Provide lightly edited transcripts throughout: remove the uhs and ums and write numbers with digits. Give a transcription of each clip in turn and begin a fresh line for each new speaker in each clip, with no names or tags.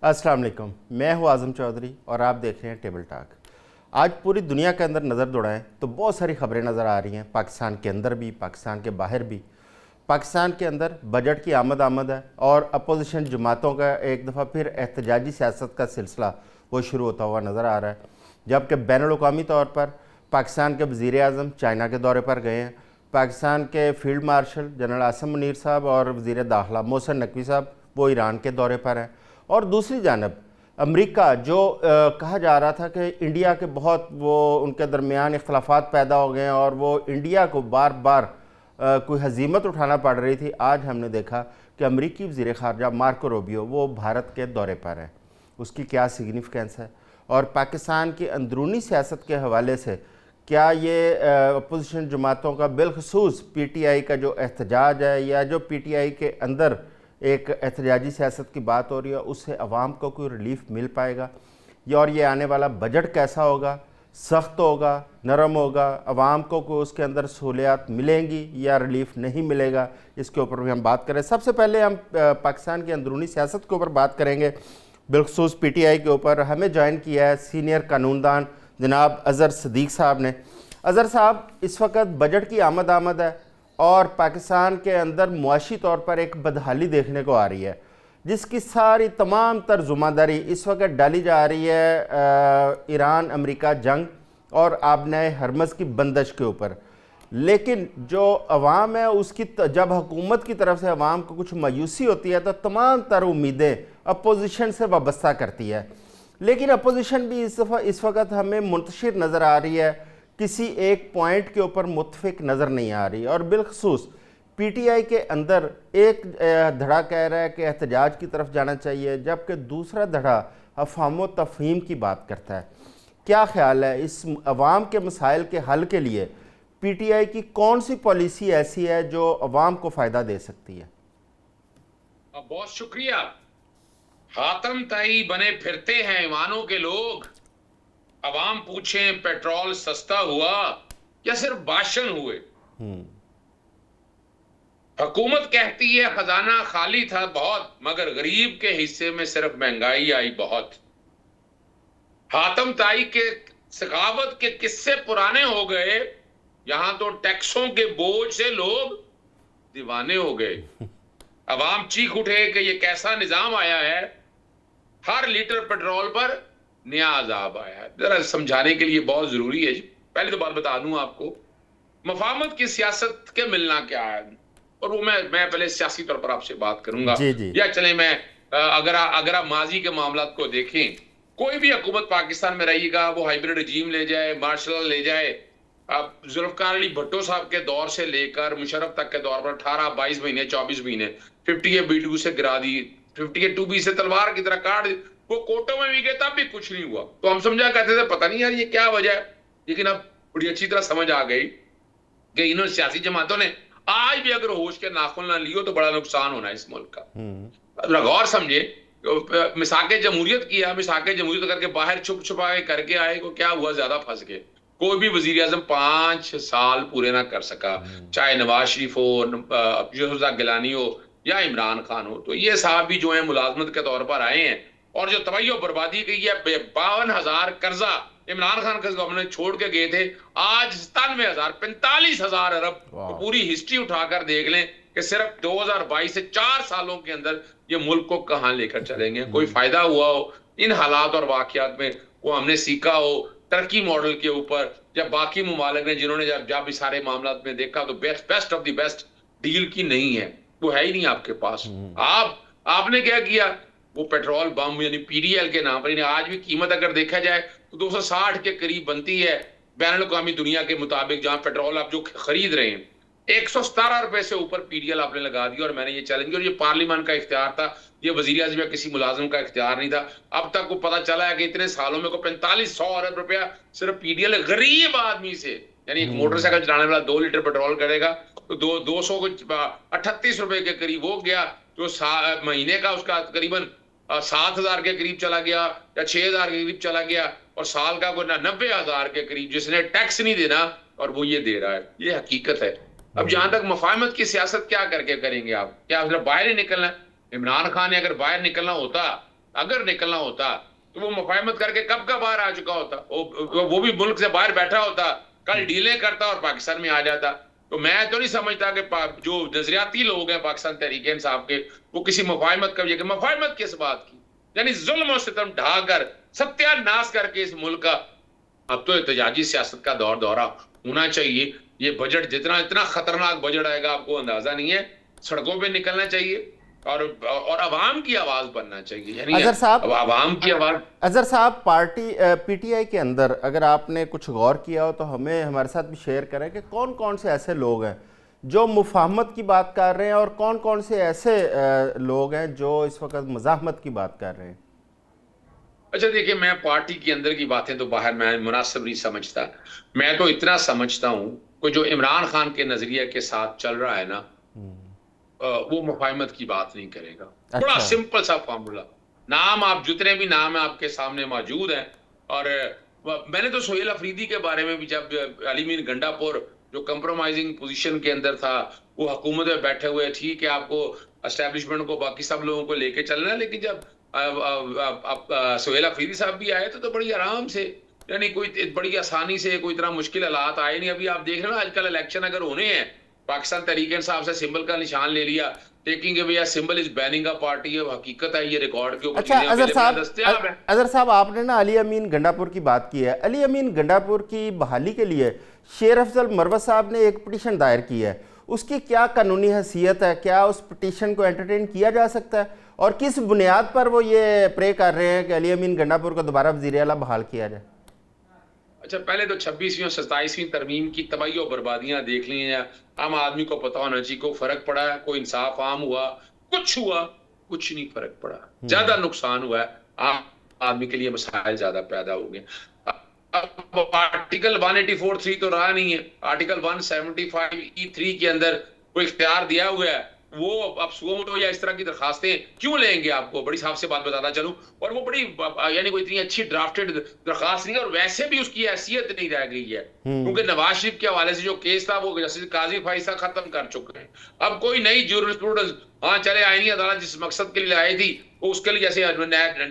अस्सलाम वालेकुम। मैं हूँ आज़म चौधरी और आप देख रहे हैं टेबल टॉक। आज पूरी दुनिया के अंदर नज़र दौड़ाएं तो बहुत सारी खबरें नज़र आ रही हैं, पाकिस्तान के अंदर भी, पाकिस्तान के बाहर भी। पाकिस्तान के अंदर बजट की आमद है और अपोजिशन जमातों का एक दफ़ा फिर एहतजाजी सियासत का सिलसिला वो शुरू होता हुआ नज़र आ रहा है। जबकि बैनुल-अक़वामी तौर पर पाकिस्तान के वज़ीर आज़म चाइना के दौरे पर गए हैं। पाकिस्तान के field marshal general Asim Munir साहब और वज़ीर दाखिला मोहसिन नकवी साहब वो ईरान के दौरे पर हैं। और दूसरी जानब अमेरिका जो कहा जा रहा था कि इंडिया के बहुत वो उनके दरमियान इख्तलाफात पैदा हो गए हैं और वो इंडिया को बार बार कोई हजीमत उठाना पड़ रही थी। आज हमने देखा कि अमरीकी वज़ीर ख़ारजा मार्को रूबियो वो भारत के दौरे पर हैं। उसकी क्या सिग्निफिकेंस है और पाकिस्तान की अंदरूनी सियासत के हवाले से क्या ये अपोजिशन जमातों का बिलखसूस PTI का जो एहतजाज है या जो PTI के अंदर एक एहतजाजी सियासत की बात हो रही है उससे अवाम को कोई रिलीफ मिल पाएगा या और ये आने वाला बजट कैसा होगा, सख्त होगा, नरम होगा, अवाम को कोई उसके अंदर सहूलियात मिलेंगी या रिलीफ नहीं मिलेगा, इसके ऊपर भी हम बात करें। सबसे पहले हम पाकिस्तान की अंदरूनी सियासत के ऊपर बात करेंगे, बिलखसूस PTI के ऊपर। हमें ज्वाइन किया है सीनियर कानूनदान जनाब अज़हर सदीक साहब ने। अज़हर साहब, इस वक्त बजट की आमद है और पाकिस्तान के अंदर मुआशी तौर पर एक बदहाली देखने को आ रही है जिसकी सारी तमाम तर ज़िम्मेदारी इस वक्त डाली जा रही है ईरान अमेरिका जंग और आबनाए हरमज़ की बंदिश के ऊपर। लेकिन जो अवाम है उसकी जब हुकूमत की तरफ से अवाम को कुछ मायूसी होती है तो तमाम तर उम्मीदें अपोजिशन से वाबस्ता करती है। लेकिन अपोजिशन भी इस वक्त हमें मुंतशिर नज़र आ रही है, किसी एक पॉइंट के ऊपर मुत्तफिक नज़र नहीं आ रही। और बिलखसूस PTI के अंदर एक धड़ा कह रहा है कि एहतजाज की तरफ जाना चाहिए जबकि दूसरा धड़ा अफ़हाम व तफ़हीम की बात करता है। क्या ख्याल है इस अवाम के मसाइल के हल के लिए PTI की कौन सी पॉलिसी ऐसी है जो अवाम को फ़ायदा दे सकती है?
बहुत शुक्रिया। हातम ताई बने फिरते हैं ईमानों के लोग। अवाम पूछें पेट्रोल सस्ता हुआ या सिर्फ भाषण हुए। हुकूमत कहती है खजाना खाली था बहुत मगर गरीब के हिस्से में सिर्फ महंगाई आई बहुत। हातम ताई के सखावत के किस्से पुराने हो गए। यहां तो टैक्सों के बोझ से लोग दीवाने हो गए। अवाम चीख उठे कि ये कैसा निजाम आया है, हर लीटर पेट्रोल पर नया अजाब आया है। जरा समझाने के लिए बहुत जरूरी है जी। पहले तो बात बता दूं आपको, मफाहमत की सियासत के मिलना क्या है, और वो मैं पहले सियासी तौर पर आपसे बात करूंगा।
जी जी।
या चले मैं अगर आप माजी के मामलात को देखें, कोई भी हुकूमत पाकिस्तान में रहेगा, वो हाइब्रिड रजीम ले जाए, मार्शल ले जाए, अब जुल्फकार अली भट्टो साहब के दौर से लेकर मुशर्रफ तक के दौर पर 18-22 महीने 24 महीने 50A-B2 से गिरा दी, 50A-2B से तलवार की तरह काट दी। वो कोर्टों में भी गए तब भी कुछ नहीं हुआ। तो हम समझा करते थे पता नहीं यार ये क्या वजह है, लेकिन अब बड़ी अच्छी तरह समझ आ गई कि इन्होंने सियासी जमातों ने आज भी अगर होश के नाखुन ना लियो तो बड़ा नुकसान होना है इस मुल्क का। गौर समझे, मिसाके जमहूरियत किया, मिसाके जमहूरियत करके बाहर छुप छुपा के करके आए को क्या हुआ, ज्यादा फंस गए। कोई भी वजीर आजम 5 साल पूरे ना कर सका, चाहे नवाज शरीफ हो, यूसुफ गिलानी हो या इमरान खान हो। तो ये साहब भी जो है मुलाजमत के तौर पर आए हैं और जो तबाही और बर्बादी की है, 52,000 कर्जा इमरान खान के गवर्नमेंट छोड़ के गए थे, आज 97,000 45,000 अरब। तो पूरी हिस्ट्री उठाकर देख लें कि सिर्फ 2022 से 4 सालों के अंदर ये मुल्क को कहां लेकर चलेंगे। कोई फायदा हुआ हो इन हालात और वाकयात में, वो हमने सीखा हो तरक्की मॉडल के ऊपर, जब बाकी ममालिक ने जिन्होंने जब इस सारे मामला में देखा तो best of the best deal की नहीं है, वो है ही नहीं आपके पास। आपने क्या किया, वो पेट्रोल बम यानी PDL के नाम पर, आज भी कीमत अगर देखा जाए तो 260 के करीब बनती है बैनुल-अक़वामी दुनिया के मुताबिक। जहां पेट्रोल आप जो खरीद रहे हैं 117 रुपए से ऊपर PDL आपने लगा दिया। और मैंने ये चैलेंज किया, और ये पार्लियामान का इख्तियार था, ये वजीर आज़म या किसी मुलाजिम का इख्तियार नहीं था। अब तक को पता चला है कि इतने सालों में को 4500 अरब रुपया सिर्फ PDL गरीब आदमी से, यानी एक मोटरसाइकिल चलाने वाला 2 लीटर पेट्रोल करेगा तो 200 को 38 रुपए के करीब हो गया। तो महीने का उसका करीबन 7,000 के करीब चला गया या 6,000 के करीब चला गया, और साल का कोई 90,000 के करीब जिसने टैक्स नहीं देना और वो ये दे रहा है। ये हकीकत है। अब जहां तक मुफाहमत की सियासत क्या करके करेंगे आप, क्या सिर्फ बाहर ही निकलना है? इमरान खान ने अगर बाहर निकलना होता, अगर निकलना होता तो वो मुफाहमत करके कब का बाहर आ चुका होता, वो भी मुल्क से बाहर बैठा होता, कल डीलें करता और पाकिस्तान में आ जाता। तो मैं तो नहीं समझता कि जो नजरियाती लोग हैं पाकिस्तान तहरीक इंसाफ के, वो किसी मुफाहमत का मुफाहमत किस बात की, यानी जुल्म और सितम ढाकर सत्यानाश करके इस मुल्क का अब तो एहतजाजी सियासत का दौरा होना चाहिए। ये बजट जितना इतना खतरनाक बजट आएगा आपको अंदाजा नहीं है। सड़कों पे निकलना चाहिए और अवाम की आवाज बनना चाहिए, यानी
अजहर साहब,
अब अवाम की आवाज।
अजहर साहब, पार्टी पीटीआई के अंदर अगर आपने कुछ गौर किया हो तो हमें हमारे साथ भी शेयर करें कि कौन कौन से ऐसे लोग हैं जो मुफाहमत की बात कर रहे हैं और कौन कौन से ऐसे लोग हैं जो इस वक्त मज़ाहमत की बात कर रहे हैं।
अच्छा देखिए, मैं पार्टी के अंदर की बातें तो बाहर मैं मुनासिब नहीं समझता। मैं तो इतना समझता हूं कि जो इमरान खान के नजरिए के साथ चल रहा है ना, वो मुफाहमत की बात नहीं करेगा। बड़ा
अच्छा।
सिंपल सा फॉर्मूला, नाम आप जितने भी नाम आपके सामने मौजूद हैं, और मैंने तो सोहेल अफरीदी के बारे में भी, जब अली मीन गंडापुर जो कंप्रोमाइजिंग पोजीशन के अंदर था, वो हुकूमत में बैठे हुए, ठीक है आपको एस्टेब्लिशमेंट को बाकी सब लोगों को लेके चलना है, लेकिन जब सोहेल अफरीदी साहब भी आए तो बड़ी आराम से, यानी कोई बड़ी आसानी से, कोई इतना मुश्किल हालात आए नहीं। अभी आप देख रहे हो आजकल इलेक्शन अगर होने हैं, पाकिस्तान तहरीक इंसाफ से सिंबल का निशान ले लिया, टेकिंग भैया symbol is banning a party है, हकीकत है, ये रिकॉर्ड के ऊपर
अच्छा
दस्तयाब है।
अजहर साहब, आपने ना अली अमीन गंडापुर की बात की है। अली अमीन गंडापुर की बहाली के लिए शेर अफजल मरवत साहब ने एक पिटीशन दायर की है, उसकी क्या कानूनी हैसियत है? क्या उस पिटीशन को एंटरटेन किया जा सकता है और किस बुनियाद पर वो ये प्रे कर रहे हैं कि अली अमीन गंडापुर को दोबारा वज़ीर आला बहाल किया जाए?
अच्छा, पहले तो 26वीं और 27वीं तरमीम की तबाही और बर्बादियां देख ली हैं। आम आदमी को पता होना चाहिए, को फर्क पड़ा है, कोई इंसाफ आम हुआ, कुछ नहीं फर्क पड़ा, ज्यादा नुकसान हुआ है, आम आदमी के लिए मसाइल ज्यादा पैदा हो गए। अब आर्टिकल 184(3) तो रहा नहीं है, आर्टिकल 175(e)(3) के अंदर कोई इख्तियार दिया हुआ है। वो अब सुओ या इस तरह की दरखास्तें क्यों लेंगे, आपको बड़ी साफ से बात बताता चलूं, और वो बड़ी यानी कोई इतनी अच्छी ड्राफ्टेड दरखास्त नहीं है, और वैसे भी उसकी हैसियत नहीं रह गई है, क्योंकि नवाज शरीफ के हवाले से जो केस था वो जस्टिस काजी फाइसा खत्म कर चुके हैं। अब कोई नई जूरिस्प्रूडेंस, हाँ चले, आईनी अदालत जिस मकसद के लिए लाई थी वो उसके लिए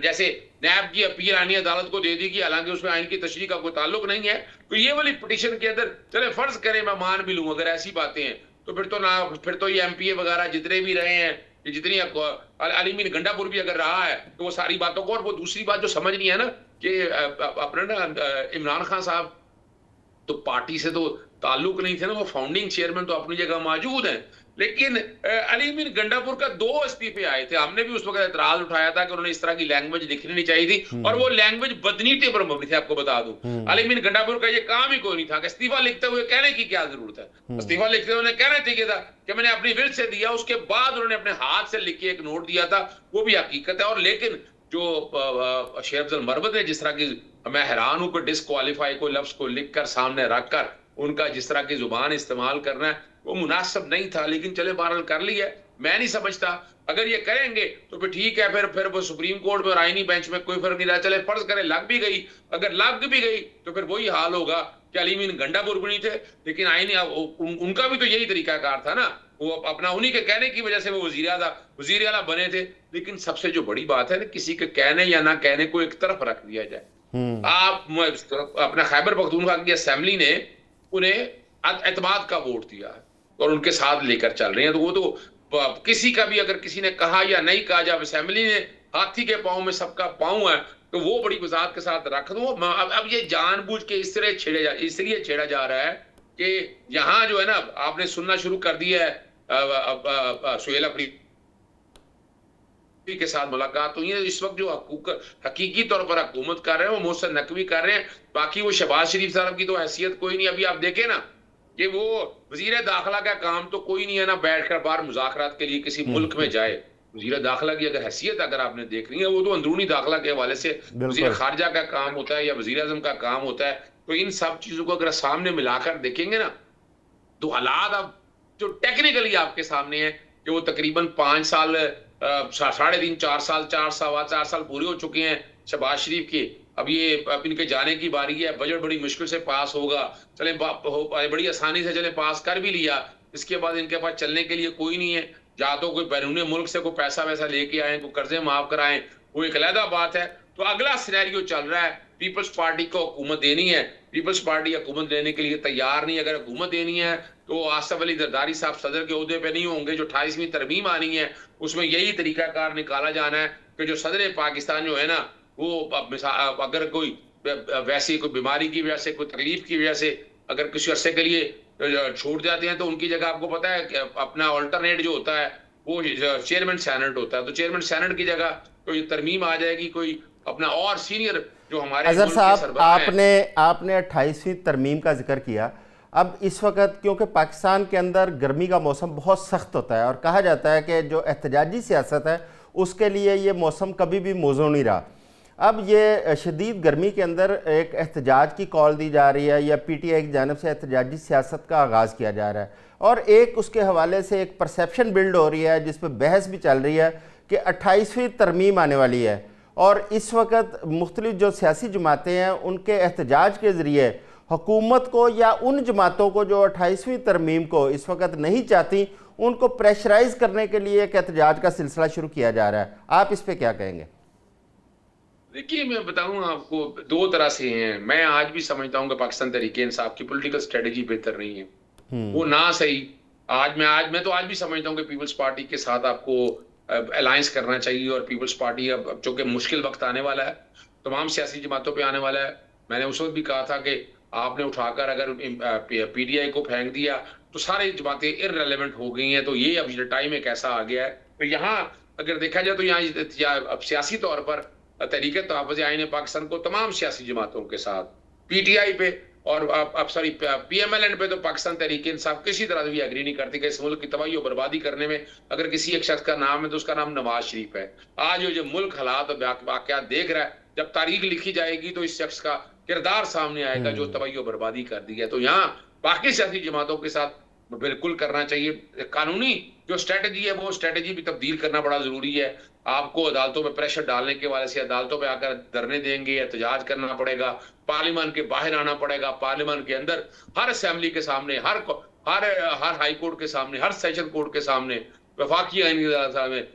जैसे नैब की अपील आईनी अदालत को दे दी कि हालांकि उसमें आइन की तशरीह का कोई ताल्लुक नहीं है, तो ये वाली पिटीशन के अंदर चले फर्ज करें, मैं मान भी लूं अगर ऐसी बातें हैं, तो फिर तो ये एमपीए वगैरह जितने भी रहे हैं, ये जितनी अली मीन गंडापुर भी अगर रहा है, तो वो सारी बातों को, और वो दूसरी बात जो समझनी है ना कि अपने ना इमरान खान साहब तो पार्टी से तो ताल्लुक नहीं थे ना, वो फाउंडिंग चेयरमैन तो अपनी जगह मौजूद हैं, लेकिन अली मीन गंडापुर का 2 इस्तीफे आए थे। हमने भी उस वक्त एतराज उठाया था कि उन्होंने इस तरह की लैंग्वेज लिखनी नहीं चाहिए थी, और वो लैंग्वेज बदनीति पर मबनी थी। आपको बता दूं, अली मीन गंडापुर का ये काम ही कोई नहीं था कि इस्तीफा लिखते हुए कहने की क्या जरूरत है। इस्तीफा लिखते हुए कहना चाहिए था कि मैंने अपनी विल से दिया, उसके बाद उन्होंने अपने हाथ से लिख के एक नोट दिया था, वो भी हकीकत है। और लेकिन जो शेर अफजल मरवत ने जिस तरह की, मैं हैरान हूं कि डिस्क्वालीफाई को लफ्ज को लिखकर सामने रखकर उनका जिस तरह की जुबान इस्तेमाल करना है वो मुनासिब नहीं था, लेकिन चले बहरहाल कर लिया। मैं नहीं समझता अगर ये करेंगे तो फिर ठीक है, फिर वो सुप्रीम कोर्ट में और आईनी बेंच में कोई फर्क नहीं रहा। चले फर्ज करें लग भी गई, अगर लग भी गई तो फिर वही हाल होगा कि अली मीन गंडापुर भी नहीं थे, लेकिन आईनी उनका भी तो यही तरीकाकार था ना, वो अपना उन्हीं के कहने की वजह से वो वजीर आला बने थे। लेकिन सबसे जो बड़ी बात है ना, किसी के कहने या ना कहने को एक तरफ रख दिया जाए। आप अपना खैबर पख्तूनख्वा की असेंबली ने उन्हें एतमाद का वोट दिया है और उनके साथ लेकर चल रहे हैं, तो वो तो किसी का भी अगर किसी ने कहा या नहीं कहा, जब असेंबली ने हाथी के पांव में सबका पांव है, तो वो बड़ी वजाहत के साथ रख दो। अब ये जानबूझ के इसलिए छेड़ा जा रहा है कि यहां जो है ना, आपने सुनना शुरू कर दिया है सुहेल अफरीदी के साथ मुलाकात हुई है। इस वक्त जो हकीकी तौर पर हुकूमत कर रहे हैं वो मोहसिन नकवी कर रहे हैं, बाकी वो शहबाज शरीफ साहब की तो हैसियत कोई नहीं। अभी आप देखें ना कि वो वजीर दाखिला का काम तो कोई नहीं है ना, बैठकर बाहर मुज़ाकरात के लिए किसी मुल्क में जाए। वजीर दाखिला की अगर हैसियत अगर आपने देखनी है, वो तो अंदरूनी दाखिला के हवाले से वजीर खारजा का काम होता है या वजीर आजम का काम होता है। तो इन सब चीजों को अगर सामने मिलाकर देखेंगे ना, तो हालात अब जो टेक्निकली आपके सामने है कि वो तकरीबन 5 साल, 3.5 4 साल, 4 साल पूरे हो चुके हैं शहबाज शरीफ के। अब इनके जाने की बारी है, बजट बड़ी मुश्किल से पास होगा, चले बड़ी आसानी से चले पास कर भी लिया, इसके बाद इनके पास चलने के लिए कोई नहीं है। या तो कोई बैरून मुल्क से कोई पैसा वैसा लेके आए, कोई कर्जे माफ कराएं, वो एक अलहदा बात है। तो अगला सिनेरियो चल रहा है, पीपल्स पार्टी को हुकूमत देनी है, पीपल्स पार्टी हुकूमत देने के लिए तैयार नहीं। अगर हुकूमत देनी है तो आसफ अली जरदारी साहब सदर के ओहदे पे नहीं होंगे। जो 28वीं तरमीम आनी है उसमें यही तरीकाकार निकाला जाना है कि जो सदर पाकिस्तान जो है ना, वो अगर कोई वैसी कोई बीमारी की वजह से, कोई तकलीफ की वजह से अगर किसी अरसे के लिए छूट जाते हैं, तो उनकी जगह आपको पता है कि अपना ऑल्टरनेट जो होता है वो चेयरमैन सेनेट होता है। तो चेयरमैन सेनेट की जगह कोई तरमीम आ जाएगी, कोई अपना और सीनियर जो हमारे
अजहर
मुल्क के
साहब,
सरबराह हैं।
आपने 28वीं तरमीम का जिक्र किया। अब इस वक्त क्योंकि पाकिस्तान के अंदर गर्मी का मौसम बहुत सख्त होता है और कहा जाता है कि जो एहतजाजी सियासत है उसके लिए ये मौसम कभी भी मौजू नहीं रहा। अब ये शदीद गर्मी के अंदर एक एहतजाज की कॉल दी जा रही है या PTI की जानब से एहतजाजी सियासत का आगाज़ किया जा रहा है, और एक उसके हवाले से एक परसेप्शन बिल्ड हो रही है जिस पर बहस भी चल रही है कि 28वीं तरमीम आने वाली है, और इस वक्त मुख्तलिफ जो सियासी जमातें हैं उनके एहतजाज के ज़रिए हुकूमत को या उन जमातों को जो 28वीं तरमीम को इस वक्त नहीं चाहती उनको प्रेशराइज करने के लिए एक एहतजाज का सिलसिला शुरू किया जा रहा है। आप इस पर क्या कहेंगे?
देखिए, मैं बताऊं आपको, दो तरह से हैं। मैं आज भी समझता हूं कि पाकिस्तान तहरीक इंसाफ की पॉलिटिकल स्ट्रेटजी बेहतर नहीं है, वो ना सही। आज मैं तो आज भी समझता हूं कि पीपल्स पार्टी के साथ आपको अलायंस करना चाहिए। और पीपल्स पार्टी अब चूंकि मुश्किल वक्त आने वाला है, तमाम सियासी जमातों पे आने वाला है। मैंने उस वक्त भी कहा था कि आपने उठाकर अगर PTI को फेंक दिया तो सारी जमातें इररेलेवेंट हो गई हैं। तो ये अब टाइम एक ऐसा आ गया है। तो यहाँ अगर देखा जाए तो यहाँ अब सियासी तौर पर तहरीक तहफ़्फ़ुज़ आईन पाकिस्तान को तमाम सियासी जमातों के साथ, PTI पे और अब सॉरी PMLN पे तो पाकिस्तान तहरीक इंसाफ किसी तरह से भी एग्री नहीं करती कि इस मुल्क की तबाही और बर्बादी करने में अगर किसी एक शख्स का नाम है तो उसका नाम नवाज शरीफ है। आज जो मुल्क हालात और वाकयात देख रहा है, जब तारीख लिखी जाएगी तो इस शख्स का किरदार सामने आएगा जो तबाही और बर्बादी कर दी है। तो यहाँ बाकी सियासी जमातों के साथ बिल्कुल करना चाहिए। कानूनी जो स्ट्रेटजी है वो स्ट्रेटजी भी तब्दील करना बड़ा जरूरी है। आपको अदालतों में प्रेशर डालने के वाले से अदालतों में आकर धरने देंगे, एहतजाज करना पड़ेगा, पार्लियामेंट के बाहर आना पड़ेगा, पार्लियामेंट के अंदर हर असेंबली के सामने, हर हाई कोर्ट के सामने, हर सेशन कोर्ट के सामने, वफाकी आईनी अदालत में,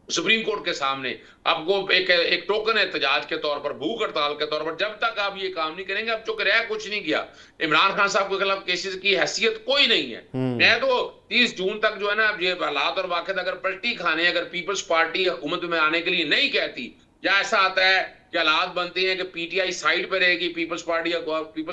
सुप्रीम कोर्ट के सामने आपको एक टोकन एहतजाज के तौर पर, भूख हड़ताल के तौर पर, जब तक आप ये काम नहीं करेंगे, अब चूंकि रह कुछ नहीं गया। इमरान खान साहब के खिलाफ केसेस की हैसियत कोई नहीं है। मैं तो 30 जून तक जो है ना, ये हालात और वाकत अगर पलटी खाने, अगर पीपल्स पार्टी हुकूमत में आने के लिए नहीं कहती, या ऐसा आता है कि हालात बनते हैं कि PTI साइड पे रहेगी, पीपल्स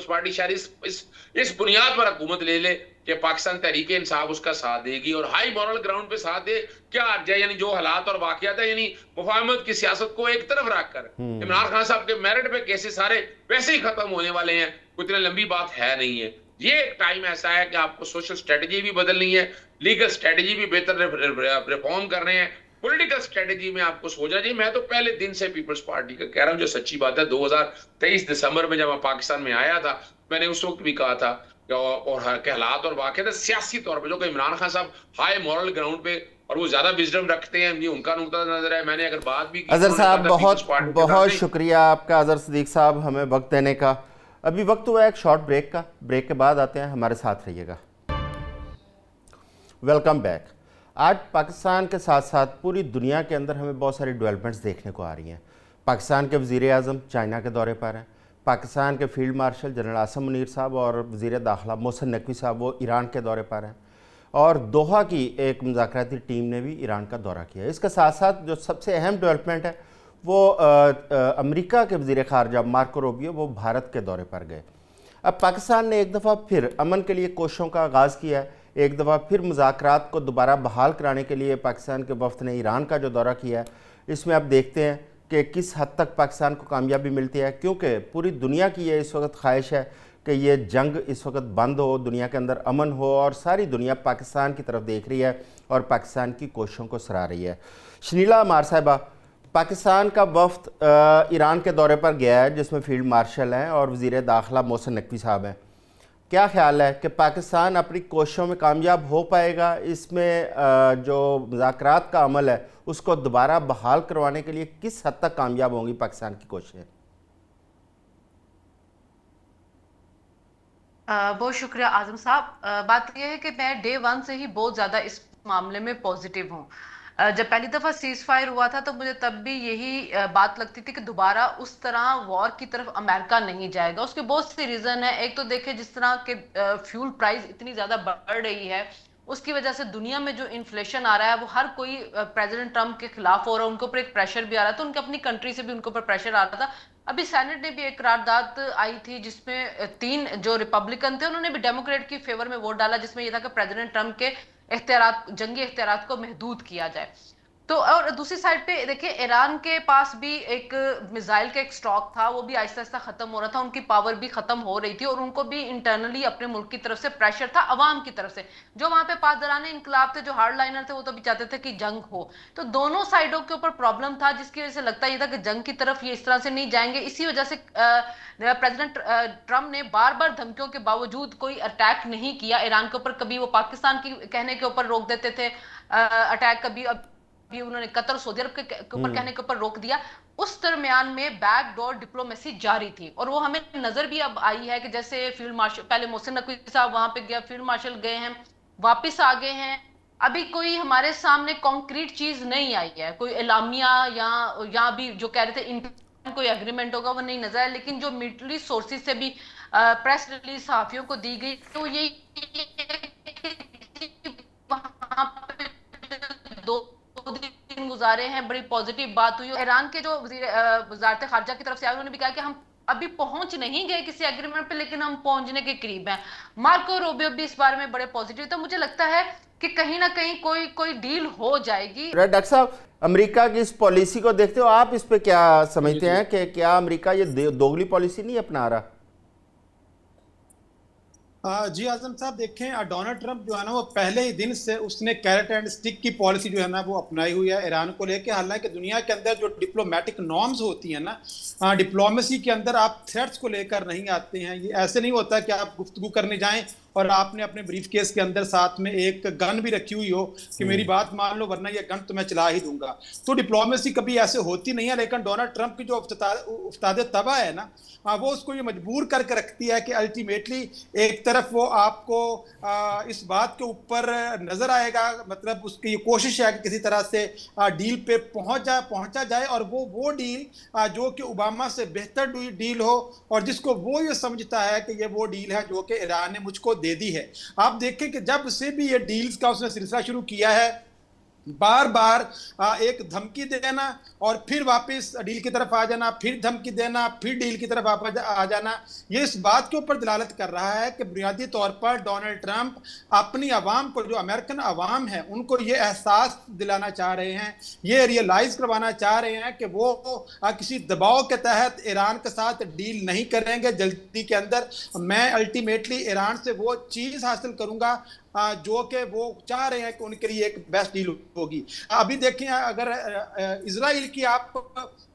पार्टी शायद इस बुनियाद पर हुकूमत ले ले कि पाकिस्तान तहरीक इंसाफ उसका साथ देगी और हाई मॉरल ग्राउंड पे साथ दे, क्या अर्ज है? यानी जो हालात और वाकयात है, यानी मुफाहमत की सियासत को एक तरफ रखकर इमरान खान साहब के मेरिट पे केसेस सारे वैसे ही खत्म होने वाले हैं। कोई इतनी लंबी बात है नहीं है। ये एक टाइम ऐसा है कि आपको सोशल स्ट्रेटजी भी बदलनी है, लीगल स्ट्रेटजी भी बेहतर रिफॉर्म कर रहे हैं, पॉलिटिकल स्ट्रेटजी में आपको सोचना चाहिए। मैं तो पहले दिन से पीपल्स पार्टी का कह रहा हूं, जो सच्ची बात है, 2023 दिसंबर में जब मैं पाकिस्तान में आया था, मैंने उस वक्त भी कहा था और हालात और वाकई सियासी तौर पर जो कि इमरान खान साहब हाई मॉरल ग्राउंड पे और वो ज्यादा विजडम रखते हैं, ये उनका नुक्ता नजर है। मैंने अगर बात भी की,
अजहर साहब, बहुत बहुत
नहीं।
शुक्रिया आपका, अजहर सदीक साहब, हमें वक्त देने का। अभी वक्त हुआ है एक शॉर्ट ब्रेक का। ब्रेक के बाद आते हैं, हमारे साथ रहिएगा। Welcome back. आज पाकिस्तान के साथ साथ पूरी दुनिया के अंदर हमें बहुत सारी डेवलपमेंट्स देखने को आ रही हैं। पाकिस्तान के वज़ीर आज़म चाइना के दौरे पर हैं। पाकिस्तान के field marshal general Asim Munir साहब और वज़ीर दाखिला मोहसिन नकवी साहब वो ईरान के दौरे पर हैं। और दोहा की एक मुज़ाकराती टीम ने भी ईरान का दौरा किया। इसके साथ साथ जो सबसे अहम डेवलपमेंट है वो अमेरिका के वज़ीर ख़ारजा मार्को रूबियो वो भारत के दौरे पर गए। अब पाकिस्तान ने एक दफ़ा फिर अमन के लिए कोशिशों का आगाज़ किया है। एक दफ़ा फिर मुज़ाकरात को दोबारा बहाल कराने के लिए पाकिस्तान के वफ़द ने ईरान का जो दौरा किया है, इसमें आप देखते हैं कि किस हद तक पाकिस्तान को कामयाबी मिलती है, क्योंकि पूरी दुनिया की ये इस वक्त ख्वाहिश है कि ये जंग इस वक्त बंद हो, दुनिया के अंदर अमन हो, और सारी दुनिया पाकिस्तान की तरफ देख रही है और पाकिस्तान की कोशिशों को सराह रही है। शनीला अमार साहिबा, पाकिस्तान का वफ़द ईरान के दौरे पर गया है जिसमें फील्ड मार्शल हैं और वज़ीर दाखिला मोहसिन नकवी साहब हैं। क्या ख्याल है कि पाकिस्तान अपनी कोशिशों में कामयाब हो पाएगा? इसमें जो मुज़ाकरात का अमल है उसको दोबारा बहाल करवाने के लिए किस हद तक कामयाब होंगी पाकिस्तान की कोशिशें?
बहुत शुक्रिया आजम साहब। बात यह है कि मैं डे वन से ही बहुत ज़्यादा इस मामले में पॉजिटिव हूँ। जब पहली दफा सीज फायर हुआ था तो मुझे तब भी यही बात लगती थी कि दोबारा उस तरह वॉर की तरफ अमेरिका नहीं जाएगा। उसके बहुत से रीजन है। एक तो देखिए जिस तरह के फ्यूल प्राइस इतनी ज्यादा बढ़ रही है, उसकी वजह से दुनिया में जो इन्फ्लेशन आ रहा है वो हर कोई प्रेसिडेंट ट्रम्प के खिलाफ हो रहा है, उनके ऊपर एक प्रेशर भी आ रहा है, तो उनके अपनी कंट्री से भी उनके ऊपर प्रेशर आ रहा था। अभी सेनेट ने भी एक करारदाद आई थी जिसमें तीन जो रिपब्लिकन थे उन्होंने भी डेमोक्रेट की फेवर में वोट डाला, जिसमें यह था कि प्रेसिडेंट ट्रम्प के इख्तियारात, जंगी इख्तियारात को महदूद किया जाए। तो और दूसरी साइड पे देखिए ईरान के पास भी एक मिसाइल का एक स्टॉक था, वो भी आहिस्ता आहिस्ता खत्म हो रहा था, उनकी पावर भी खत्म हो रही थी और उनको भी इंटरनली अपने मुल्क की तरफ से प्रेशर था, अवाम की तरफ से। जो वहां पे पासदारान इनकलाब थे, जो हार्ड लाइनर थे, वो तो भी चाहते थे कि जंग हो। तो दोनों साइडों के ऊपर प्रॉब्लम था, जिसकी वजह से लगता ये था कि जंग की तरफ ये इस तरह से नहीं जाएंगे। इसी वजह से प्रेसिडेंट ट्रम्प ने बार बार धमकियों के बावजूद कोई अटैक नहीं किया ईरान के ऊपर। कभी वो पाकिस्तान की कहने के ऊपर रोक देते थे अटैक, कभी भी उन्होंने कतर सऊदी अरब के ऊपर
हम्म।
कहने के ऊपर रोक दिया। उस दरमियान में बैकडोर डिप्लोमेसी जारी थी और वो हमें नजर भी अब आई है कि जैसे फील्ड मार्शल, पहले मोहसिन नकवी साहब वहां पे गया, फील्ड मार्शल गए हैं, वापिस आ गए हैं। अभी कोई हमारे सामने कॉन्क्रीट चीज नहीं आई है, कोई एलामिया या भी जो कह रहे थे इन कोई एग्रीमेंट होगा वो नहीं नजर आया। लेकिन जो मिलिट्री सोर्सेज से भी प्रेस रिलीज सहाफियों को दी गई तो ये वहां पे दो दिन गुजारे हैं, बड़ी पॉजिटिव बात हुई। ईरान के जो वजारत खारजा की तरफ से आए उन्होंने भी कहा कि हम अभी पहुंच नहीं गए किसी एग्रीमेंट पे, लेकिन हम पहुंचने के करीब हैं। मार्को रूबियो भी इस बारे में बड़े पॉजिटिव। तो मुझे लगता है कि कहीं ना कहीं कोई कोई डील हो जाएगी।
डॉक्टर साहब, अमेरिका की इस पॉलिसी को देखते हो आप, इस पे क्या
जी
समझते
जी।
हैं कि क्या अमेरिका ये दोगली पॉलिसी नहीं अपना रहा?
जी आजम साहब, देखें डोनाल्ड ट्रंप जो है ना वो पहले ही दिन से उसने कैरेट एंड स्टिक की पॉलिसी जो है ना वो अपनाई हुई है ईरान को लेके। हालांकि दुनिया के अंदर जो डिप्लोमेटिक नॉर्म्स होती हैं ना, डिप्लोमेसी के अंदर आप थ्रेट्स को लेकर नहीं आते हैं। ये ऐसे नहीं होता कि आप गुफ्तगू करने जाएं और आपने अपने ब्रीफ केस के अंदर साथ में एक गन भी रखी हुई हो कि मेरी बात मान लो वरना ये गन तो मैं चला ही दूंगा। तो डिप्लोमेसी कभी ऐसे होती नहीं है। लेकिन डोनाल्ड ट्रंप की जो उस्ताद तबा है ना, वो उसको ये मजबूर करके रखती है कि अल्टीमेटली एक तरफ वो आपको इस बात के ऊपर नजर आएगा, मतलब उसकी ये कोशिश है कि किसी तरह से डील पे पहुंचा जाए और वो डील जो कि ओबामा से बेहतर डील हो और जिसको वो ये समझता है कि ये वो डील है जो कि ईरान ने मुझको दे दी है। आप देखें कि जब से भी ये डील्स का उसने सिलसिला शुरू किया है, बार बार एक धमकी देना और फिर वापस डील की तरफ आ जाना, फिर धमकी देना, फिर डील की तरफ आ जाना, ये इस बात के ऊपर दलालत कर रहा है कि बुनियादी तौर पर डोनाल्ड ट्रंप अपनी आवाम को, जो अमेरिकन आवाम है, उनको ये एहसास दिलाना चाह रहे हैं, ये रियलाइज करवाना चाह रहे हैं कि वो किसी दबाव के तहत ईरान के साथ डील नहीं करेंगे जल्दी के अंदर। मैं अल्टीमेटली ईरान से वो चीज़ हासिल करूंगा जो कि वो चाह रहे हैं कि उनके लिए एक बेस्ट डील होगी। अभी देखें, अगर इजराइल की आप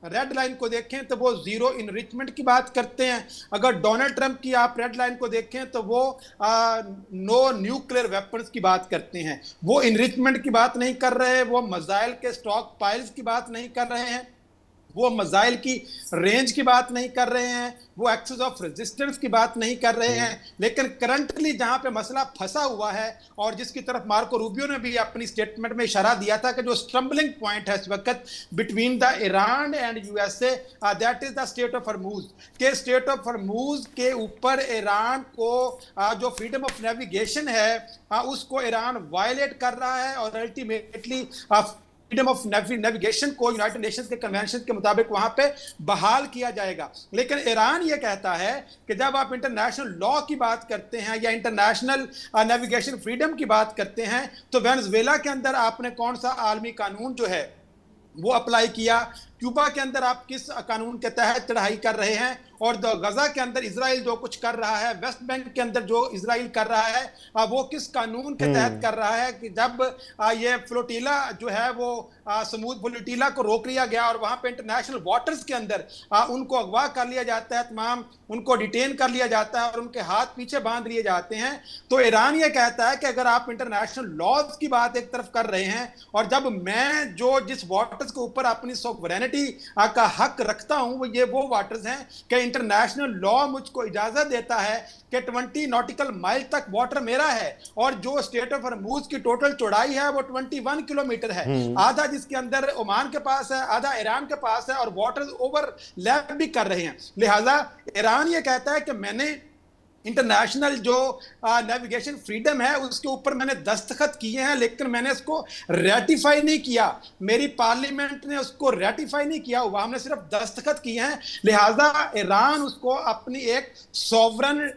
रेड लाइन को देखें तो वो जीरो इनरिचमेंट की बात करते हैं। अगर डोनाल्ड ट्रंप की आप रेड लाइन को देखें तो वो नो न्यूक्लियर वेपन्स की बात करते हैं। वो इनरिचमेंट की बात नहीं कर रहे, वो मिसाइल के स्टॉक पाइल्स की बात नहीं कर रहे हैं, वो मिसाइल की रेंज की बात नहीं कर रहे हैं, वो एक्सेस ऑफ रेजिस्टेंस की बात नहीं कर रहे हैं। लेकिन करंटली जहां पे मसला फंसा हुआ है और जिसकी तरफ मार्को रूबियो ने भी अपनी स्टेटमेंट में इशारा दिया था कि जो स्टम्बलिंग पॉइंट है इस वक्त between the Iran and USA, that is the state of Hormuz. के स्टेट ऑफ हॉर्मूज के ऊपर ईरान को जो फ्रीडम ऑफ नेविगेशन है उसको ईरान वायलेट कर रहा है और अल्टीमेटली फ्रीडम ऑफ नेविगेशन को यूनाइटेड नेशंस के कन्वेंशन के मुताबिक वहां पे बहाल किया जाएगा। लेकिन ईरान ये कहता है कि जब आप इंटरनेशनल लॉ की बात करते हैं या इंटरनेशनल नेविगेशन फ्रीडम की बात करते हैं तो वेनेजुएला के अंदर आपने कौन सा आलमी कानून जो है वो अप्लाई किया, क्यूबा के अंदर आप किस कानून के तहत चढ़ाई कर रहे हैं, और गजा के अंदर इजराइल जो कुछ कर रहा है, वेस्ट बैंक के अंदर जो इजराइल कर रहा है वो किस कानून के तहत कर रहा है। कि जब ये फ्लोटीला जो है वो समुद्र फ्लोटीला को रोक लिया गया और वहां पे इंटरनेशनल वाटर्स के अंदर उनको अगवा कर लिया जाता है, तमाम उनको डिटेन कर लिया जाता है और उनके हाथ पीछे बांध लिए जाते हैं। तो ईरान ये कहता है कि अगर आप इंटरनेशनल लॉज की बात एक तरफ कर रहे हैं और जब मैं जो जिस वाटर्स के ऊपर अपनी सॉवरेनिटी सॉवरेनिटी का हक रखता हूं वो वाटर्स हैं कि इंटरनेशनल लॉ मुझको इजाजत देता है कि 20 नॉटिकल माइल तक वाटर मेरा है, और जो स्टेट ऑफ हॉर्मुज की टोटल चौड़ाई है वो 21 किलोमीटर है, आधा जिसके अंदर ओमान के पास है, आधा ईरान के पास है, और वाटर ओवरलैप भी कर रहे हैं। लिहाजा ईरान ये कहता है कि मैंने इंटरनेशनल जो नेविगेशन फ्रीडम है उसके ऊपर मैंने दस्तखत किए हैं, लेकिन मैंने इसको रेटिफाई नहीं किया, मेरी पार्लियामेंट ने उसको रेटिफाई नहीं किया हुआ, हमने सिर्फ दस्तखत किए हैं। लिहाजा ईरान उसको अपनी एक सॉवरन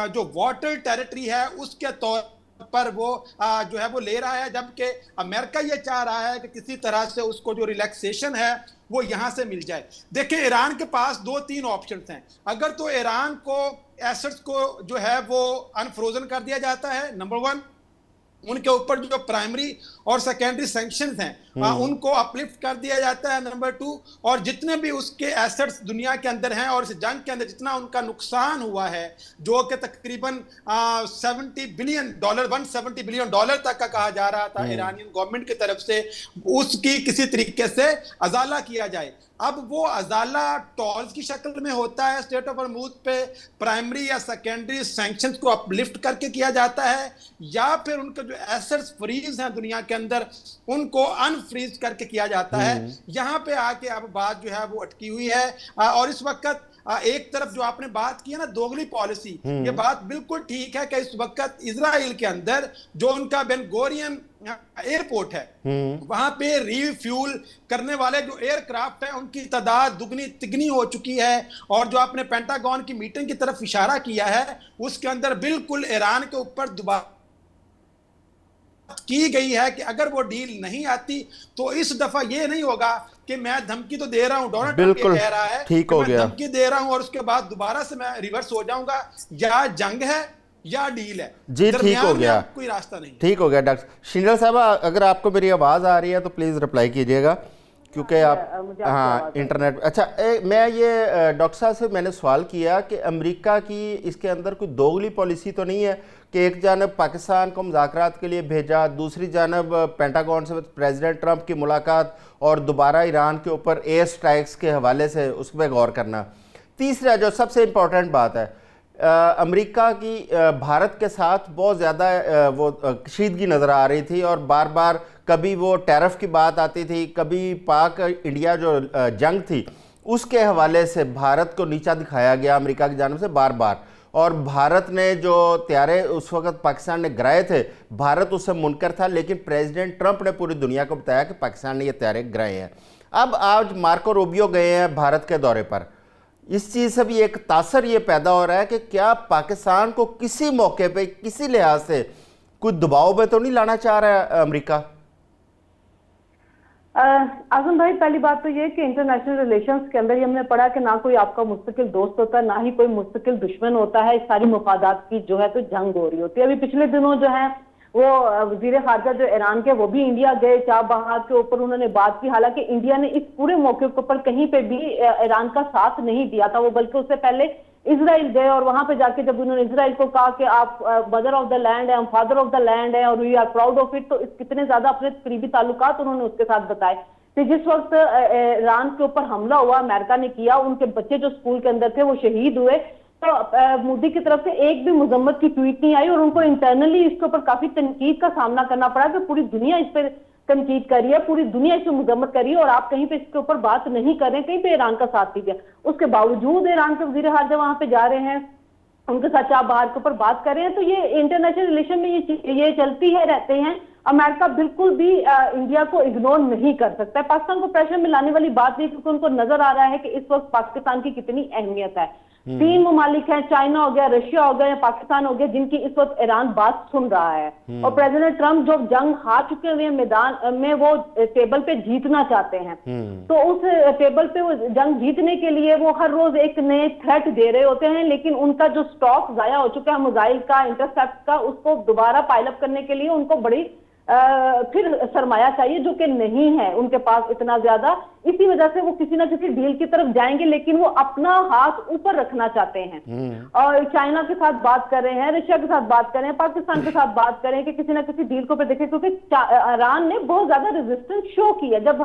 जो वाटर टेरिटरी है उसके तौर पर वो जो है वो ले रहा है, जबकि अमेरिका ये चाह रहा है कि किसी तरह से उसको जो रिलैक्सेशन है वो यहां से मिल जाए। देखिए ईरान के पास 2-3 ऑप्शंस हैं। अगर तो ईरान को एसेट्स को जो है वो अनफ्रोजन कर दिया जाता है, नंबर 1, उनके ऊपर जो प्राइमरी और सेकेंडरी सैंक्शंस हैं उनको अपलिफ्ट कर दिया जाता है, नंबर 2, और जितने भी उसके एसेट्स दुनिया के अंदर हैं और इस जंग के अंदर जितना उनका नुकसान हुआ है, जो कि तकरीबन $170 बिलियन तक का कहा जा रहा था ईरानियन गवर्नमेंट की तरफ से, उसकी किसी तरीके से अजाला किया जाए। अब वो अजाला टॉल्स की शक्ल में होता है स्टेट ऑफ हॉर्मुज पे, प्राइमरी या सेकेंडरी सैंक्शंस को अपलिफ्ट करके किया जाता है, या फिर उनके जो एसेट्स फ्रीज हैं दुनिया के अंदर उनको अनफ्रीज करके किया जाता है। यहां पे आके अब बात जो है वो अटकी हुई है। और इस वक्त एक तरफ जो आपने बात की है ना दोगली पॉलिसी, ये बात बिल्कुल ठीक है कि इस वक्त इजराइल के अंदर जो उनका बेन गोरियन एयरपोर्ट है वहां पे रिफ्यूल करने वाले जो एयरक्राफ्ट है उनकी तादाद दुगनी तिगनी हो चुकी है, और जो आपने पेंटागन की मीटिंग की तरफ इशारा किया है उसके अंदर बिल्कुल ईरान के ऊपर दोबारा की गई है कि अगर वो डील नहीं आती तो इस दफा ये नहीं होगा कि मैं धमकी तो दे रहा हूं, डोनाल्ड ट्रंप ये कह रहा है
ठीक
कि
हो
मैं
गया,
धमकी दे रहा हूं और उसके बाद दोबारा से मैं रिवर्स हो जाऊंगा, या जंग है या डील है
जी, ठीक हो गया,
कोई रास्ता नहीं।
ठीक हो गया। डॉक्टर शिंडल साहब, अगर आपको मेरी आवाज़ आ रही है तो प्लीज़ रिप्लाई कीजिएगा, क्योंकि आप हाँ इंटरनेट। अच्छा मैं ये डॉक्टर साहब से मैंने सवाल किया कि अमेरिका की इसके अंदर कोई दोगली पॉलिसी तो नहीं है कि एक जानब पाकिस्तान को मुज़ाकरात के लिए भेजा, दूसरी जानब पेंटागन से प्रेसिडेंट ट्रंप की मुलाकात और दोबारा ईरान के ऊपर एयर स्ट्राइक्स के हवाले से उस पर गौर करना। तीसरा जो सबसे इम्पोर्टेंट बात है, अमेरिका की भारत के साथ बहुत ज़्यादा वो कशीदगी नज़र आ रही थी, और बार बार कभी वो टैरिफ की बात आती थी, कभी पाक इंडिया जो जंग थी उसके हवाले से भारत को नीचा दिखाया गया अमेरिका की जानिब से बार बार, और भारत ने जो त्यारे उस वक़्त पाकिस्तान ने गिराए थे भारत उससे मुनकर था, लेकिन प्रेसिडेंट ट्रंप ने पूरी दुनिया को बताया कि पाकिस्तान ने ये त्यारे गिराए हैं। अब आज मार्को रूबियो गए हैं भारत के दौरे पर, इस चीज़ से भी एक तासर ये पैदा हो रहा है कि क्या पाकिस्तान को किसी मौके पे किसी लिहाज से कोई दबाव में तो नहीं लाना चाह रहा है अमेरिका?
आजम भाई, पहली बात तो ये कि इंटरनेशनल रिलेशंस के अंदर ही हमने पढ़ा कि ना कोई आपका मुस्तकिल दोस्त होता है, ना ही कोई मुस्तकिल दुश्मन होता है। इस सारी मुफादात की जो है तो जंग हो रही होती है। अभी पिछले दिनों जो है वो वजीर खारजा जो ईरान के वो भी इंडिया गए, चाबहार के ऊपर उन्होंने बात की। हालांकि इंडिया ने इस पूरे मौके के ऊपर कहीं पे भी ईरान का साथ नहीं दिया था, वो बल्कि उससे पहले इजराइल गए, और वहां पे जाके जब उन्होंने इजराइल को कहा कि आप मदर ऑफ द लैंड है, हम फादर ऑफ द लैंड है और we are proud of it, तो कितने ज्यादा अपने करीबी ताल्लुकात उन्होंने उसके साथ बताए। तो जिस वक्त ईरान के ऊपर हमला हुआ अमेरिका ने किया, उनके बच्चे जो स्कूल के अंदर थे वो शहीद हुए, तो मोदी की तरफ से एक भी मजम्मत की ट्वीट नहीं आई, और उनको इंटरनली इसके ऊपर काफी तनकीद का सामना करना पड़ा कि पूरी दुनिया इस पर तनकीद कर रही है, पूरी दुनिया इसमें मजम्मत कर रही है और आप कहीं पे इसके ऊपर बात नहीं कर रहे हैं, कहीं पे ईरान का साथ दीजिए। उसके बावजूद ईरान के वजीर खारजा वहां पे जा रहे हैं, उनके साथ चाबहार के ऊपर बात कर रहे हैं। तो ये इंटरनेशनल रिलेशन में ये चलती है रहते हैं। अमेरिका बिल्कुल भी इंडिया को इग्नोर नहीं कर सकता है। पाकिस्तान को प्रेशर में लाने वाली बात नहीं, क्योंकि उनको नजर आ रहा है कि इस वक्त पाकिस्तान की कितनी अहमियत है। 3 ममालिक हैं, चाइना हो गया, रशिया हो गया या पाकिस्तान हो गया, जिनकी इस वक्त ईरान बात सुन रहा है। और प्रेसिडेंट ट्रंप जो जंग हार चुके हुए मैदान में वो टेबल पे जीतना चाहते हैं, तो उस टेबल पे वो जंग जीतने के लिए वो हर रोज एक नए थ्रेट दे रहे होते हैं, लेकिन उनका जो स्टॉक जाया हो चुका है मिसाइल का, इंटरसेप्ट का, उसको दोबारा पाइलअप करने के लिए उनको बड़ी फिर सरमाया चाहिए, जो कि नहीं है उनके पास इतना ज्यादा। इसी वजह से वो किसी ना किसी डील की तरफ जाएंगे, लेकिन वो अपना हाथ ऊपर रखना चाहते हैं और चाइना के साथ बात कर रहे हैं, रशिया के साथ बात कर रहे हैं, पाकिस्तान के साथ बात कर रहे हैं कि किसी ना किसी डील को पे देखें, क्योंकि ईरान ने बहुत ज्यादा रेजिस्टेंस शो की है। जब